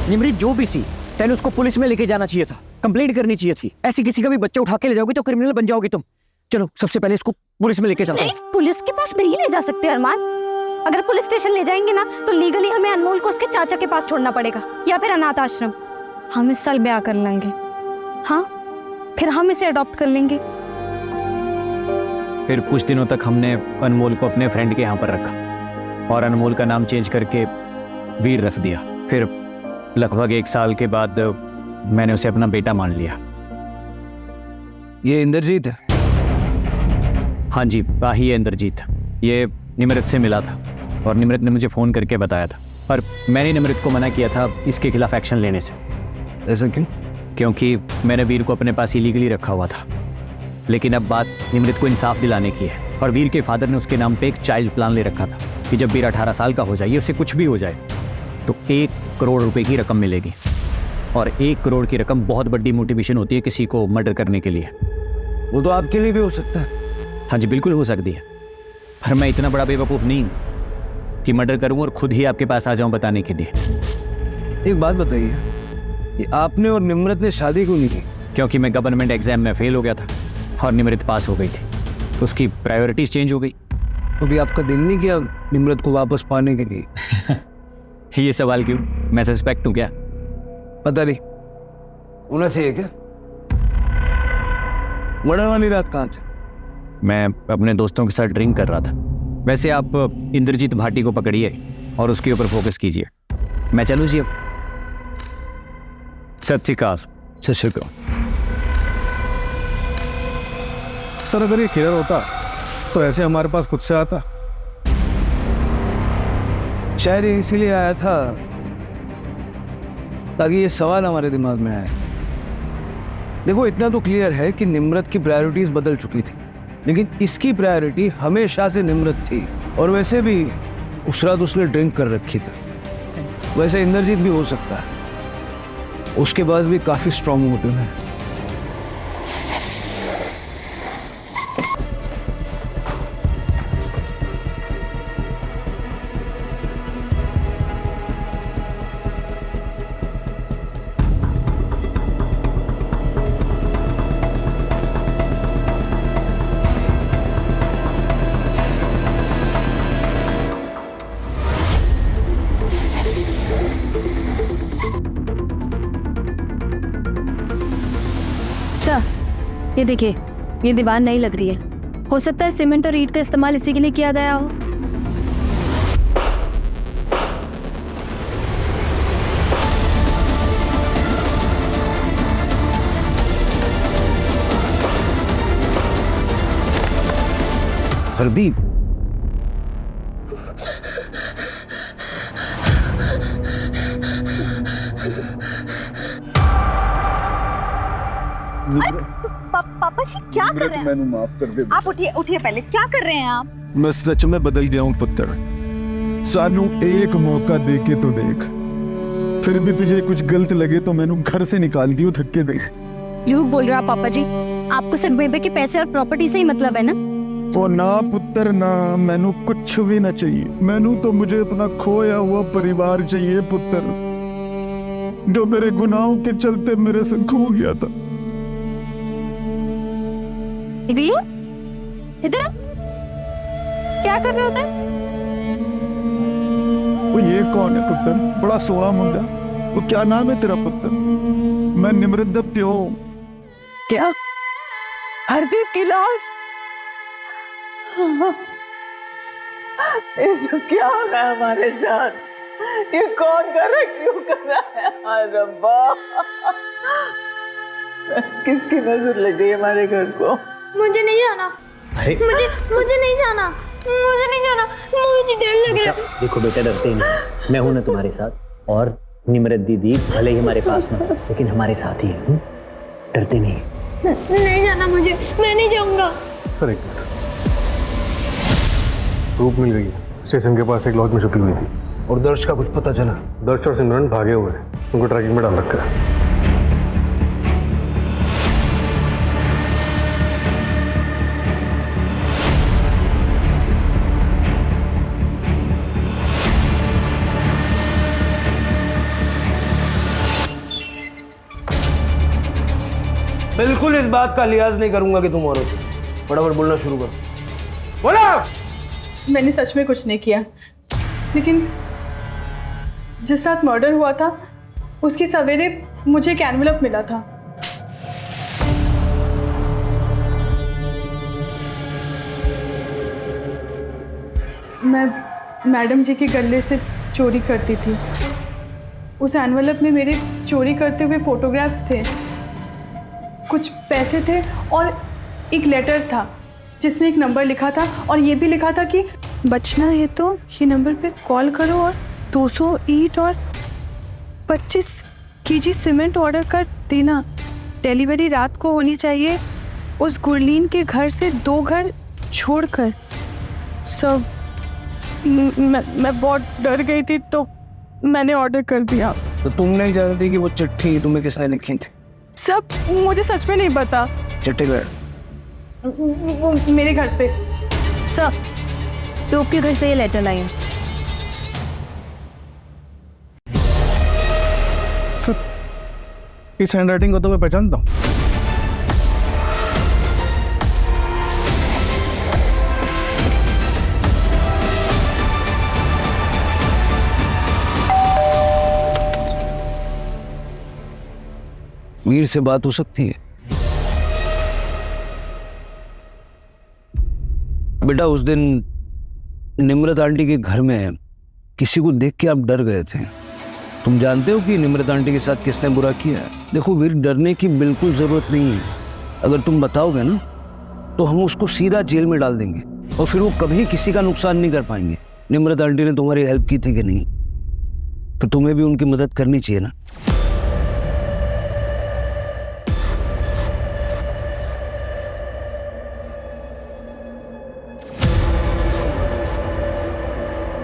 निमृत जो भी सी, तेने उसको पुलिस में लेके जाना चाहिए था, कंप्लेंट करनी चाहिए थी। ऐसी किसी का भी बच्चा उठा के ले जाओगे तो क्रिमिनल बन जाओगे तुम। चलो सबसे पहले इसको पुलिस में लेके चलो। नहीं, पुलिस के पास नहीं ले जा सकते अरमान। अगर पुलिस स्टेशन ले जाएंगे ना तो लीगली हमें अनमोल को उसके चाचा के पास छोड़ना पड़ेगा या फिर अनाथ आश्रम। हम इस साल ब्याह कर लेंगे, हाँ, फिर हम इसे अडॉप्ट कर लेंगे। फिर कुछ दिनों तक हमने अनमोल को अपने फ्रेंड के यहाँ पर रखा और अनमोल का नाम चेंज करके वीर रख दिया। फिर लगभग 1 साल के बाद मैंने उसे अपना बेटा मान लिया। ये इंद्रजीत है? हाँ जी, ही है इंद्रजीत। ये निमृत से मिला था और निमृत ने मुझे फ़ोन करके बताया था, पर मैंने निमृत को मना किया था इसके खिलाफ एक्शन लेने से। ऐसा क्यों? क्योंकि मैंने वीर को अपने पास इलीगली रखा हुआ था। लेकिन अब बात निमृत को इंसाफ दिलाने की है और वीर के फादर ने उसके नाम पे एक चाइल्ड प्लान ले रखा था कि जब वीर 18 साल का हो जाए, उसे कुछ भी हो जाए, तो 1 करोड़ रुपए की रकम मिलेगी। और 1 करोड़ की रकम बहुत बड़ी मोटिवेशन होती है किसी को मर्डर करने के लिए। वो तो आपके लिए भी हो सकता है। हाँ जी, बिल्कुल हो सकती है, पर मैं इतना बड़ा बेवकूफ़ नहीं हूँ कि मर्डर करूँ और खुद ही आपके पास आ जाऊँ बताने के लिए। एक बात बताइए, ये आपने और निमृत ने शादी क्यों नहीं की? क्योंकि मैं गवर्नमेंट एग्जाम में फेल हो गया था और निमृत पास हो गई थी, तो उसकी प्रायोरिटीज चेंज हो गई। तो भी आपका दिल नहीं किया निमृत को वापस पाने के लिए? ये सवाल क्यों? मैं सस्पेक्ट हूँ क्या? पता नहीं, होना चाहिए क्या? मर्डर वाली रात कहाँ थे? मैं अपने दोस्तों के साथ ड्रिंक कर रहा था। वैसे आप इंद्रजीत भाटी को पकड़िए और उसके ऊपर फोकस कीजिए। मैं चलूँ जी अब? सत श्री अकाल। सत श्री अकाल। सर अगर ये क्लियर होता तो ऐसे हमारे पास खुद से आता। शायद ये इसीलिए आया था ताकि ये सवाल हमारे दिमाग में आए। देखो, इतना तो क्लियर है कि निमृत की प्रायोरिटीज बदल चुकी थी, लेकिन इसकी प्रायोरिटी हमेशा से निमृत थी। और वैसे भी उस रात उसने ड्रिंक कर रखी थी। वैसे इंद्रजीत भी हो सकता है, उसके पास भी काफी स्ट्रॉन्ग मोटिव है। ये देखिए, ये दीवार नहीं लग रही है। हो सकता है सीमेंट और ईंट का इस्तेमाल इसी के लिए किया गया हो। हरदीप, पापा जी क्या कर रहे हैं? मैंने माफ कर दे। आप उठिए, उठिए पहले। क्या कर रहे हैं आप? मैं सच में बदल गया हूँ पुत्र। सानू एक मौका दे के तो देख, फिर भी तुझे कुछ गलत लगे तो मैंने घर से निकाल दियो धक्के दे। झूठ बोल रहे हो आप पापा जी। आपको सिर्फ बेबे के पैसे और प्रॉपर्टी से ही मतलब है ना? ओ ना पुत्र ना, मैनू कुछ भी ना चाहिए। मैनू तो मुझे अपना खोया हुआ परिवार चाहिए पुत्र, जो मेरे गुनाहों के चलते मेरे से खो गया था। इधर क्या कर रहे होते? वो ये कौन है पुत्र? बड़ा सोहना मुंडा। वो क्या नाम है तेरा पुत्र? मैं निमृत दा प्यो। क्या? हरदीप की लाश? ये क्या हो रहा है हमारे साथ? ये कौन कर रहा है? क्यों कर रहा है? हाय रब्बा, किसकी नजर लग गई हमारे घर को? मुझे नहीं जाना। मुझे नहीं जाना। मुझे नहीं जाना। मुझे डर लग रहा है। देखो बेटा, डरते ही नहीं, मैं हूं ना तुम्हारे साथ। और निमृत दीदी भले ही हमारे पास ना, लेकिन हमारे साथ ही है। डरते नहीं। नहीं जाना मुझे, मैं नहीं जाऊंगा। सर एक प्रूफ मिल गई है। स्टेशन के पास एक लॉज में छुपी हुई थी और दर्श का कुछ पता चला। दर्श और सिमरन भागे हुए हैं, उनको ट्रैकिंग में डाल रखा है। बिल्कुल इस बात का लिहाज नहीं करूंगा कि तुम औरत हो। फटाफट बोलना शुरू करो। बोलो। मैंने सच में कुछ नहीं किया। लेकिन जिस रात मर्डर हुआ था उसकी सवेरे मुझे एक एनवेलप मिला था। मैं मैडम जी के गले से चोरी करती थी। उस एनवेलप में मेरे चोरी करते हुए फोटोग्राफ्स थे, कुछ पैसे थे और एक लेटर था जिसमें एक नंबर लिखा था और ये भी लिखा था कि बचना है तो ये नंबर पे कॉल करो और 200 ईंट और 25 केजी सीमेंट ऑर्डर कर देना। डिलीवरी रात को होनी चाहिए उस गुरलीन के घर से 2 घर छोड़कर। सब मैं बहुत डर गई थी तो मैंने ऑर्डर कर दिया। तो तुम नहीं जानती कि वो चिट्ठी तुम्हें किसने लिखी थी? सब मुझे सच में नहीं पता। चिट्ठी गए वो मेरे घर पे। सर, तो आपके घर से ये लेटर लाई है। सर, इस हैंडराइटिंग को तो मैं पहचानता हूँ। वीर से बात हो सकती है? बेटा, उस दिन निम्रत आंटी के घर में किसी को देख के आप डर गए थे। तुम जानते हो कि निम्रत आंटी के साथ किसने बुरा किया है? देखो वीर, डरने की बिल्कुल जरूरत नहीं है। अगर तुम बताओगे ना तो हम उसको सीधा जेल में डाल देंगे और फिर वो कभी किसी का नुकसान नहीं कर पाएंगे। निम्रत आंटी ने तुम्हारी हेल्प की थी कि नहीं? तो तुम्हें भी उनकी मदद करनी चाहिए ना।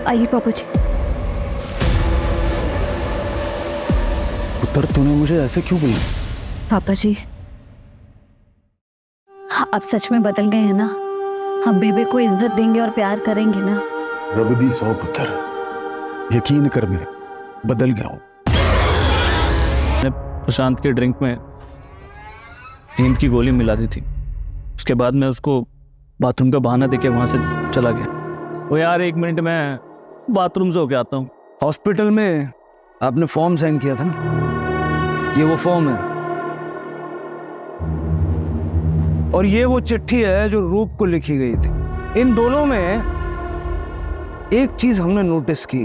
आइए पापा जी। पुत्र, तूने मुझे ऐसे क्यों बोला? पापा जी, आप सच में बदल गए हैं ना? हम बेबे को इज्जत देंगे और प्यार करेंगे ना? रब दी सौ पुत्र, यकीन कर मेरे, बदल गया हूं। मैंने प्रशांत के ड्रिंक में नींद की गोली मिला दी थी। उसके बाद मैं उसको बाथरूम का बहाना देके वहां से चला गया। वो यार, 1 मिनट में बाथरूम से होके आता हूँ। हॉस्पिटल में आपने फॉर्म साइन किया था ना? ये वो फॉर्म है और ये वो चिट्ठी है जो रूप को लिखी गई थी। इन दोनों में एक चीज हमने नोटिस की,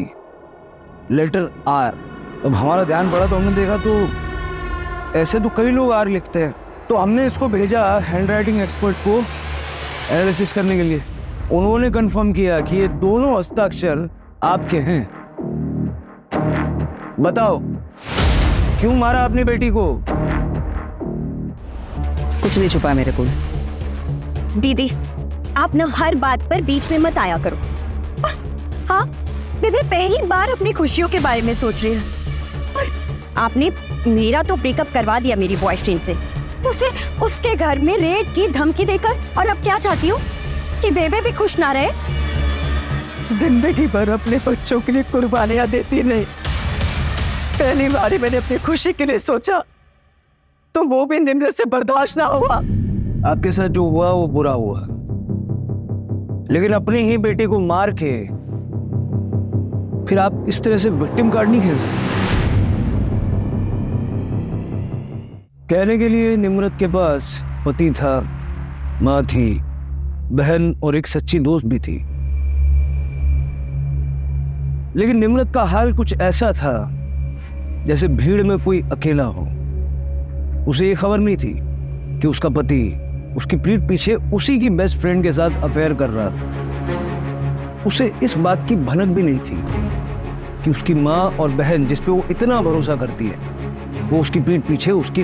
लेटर आर। अब हमारा ध्यान पड़ा तो हमने देखा तो ऐसे तो कई लोग आर लिखते हैं, तो हमने इसको भेजा हैंडराइटिंग एक्सपर्ट को एनालिसिस करने के लिए। उन्होंने कंफर्म किया कि ये दोनों हस्ताक्षर आपके हैं। बताओ, क्यों मारा अपनी बेटी को? कुछ नहीं छुपा मेरे को। दीदी, आप ना हर बात पर बीच में मत आया करो। हाँ, बेबे पहली बार अपनी खुशियों के बारे में सोच रही है और आपने मेरा तो ब्रेकअप करवा दिया मेरी बॉयफ्रेंड से, उसे उसके घर में रेड की धमकी देकर। और अब क्या चाहती हूँ कि बेबे भी खुश ना रहे? जिंदगी भर अपने बच्चों के लिए कुर्बानियां देती नहीं, पहली बार मैंने अपनी खुशी के लिए सोचा तो वो भी निम्रत से बर्दाश्त ना हुआ। आपके साथ जो हुआ वो बुरा हुआ, लेकिन अपनी ही बेटी को मार के फिर आप इस तरह से विक्टिम कार्ड नहीं खेल सकते। कहने के लिए निम्रत के पास पति था, माँ थी, बहन और एक सच्ची दोस्त भी थी, लेकिन निम्रत का हाल कुछ ऐसा था जैसे भीड़ में कोई अकेला हो। उसे ये खबर नहीं थी कि उसका पति उसकी पीठ पीछे उसी की बेस्ट फ्रेंड के साथ अफेयर कर रहा था। उसे इस बात की भनक भी नहीं थी कि उसकी माँ और बहन जिस पे वो इतना भरोसा करती है, वो उसकी पीठ पीछे उसकी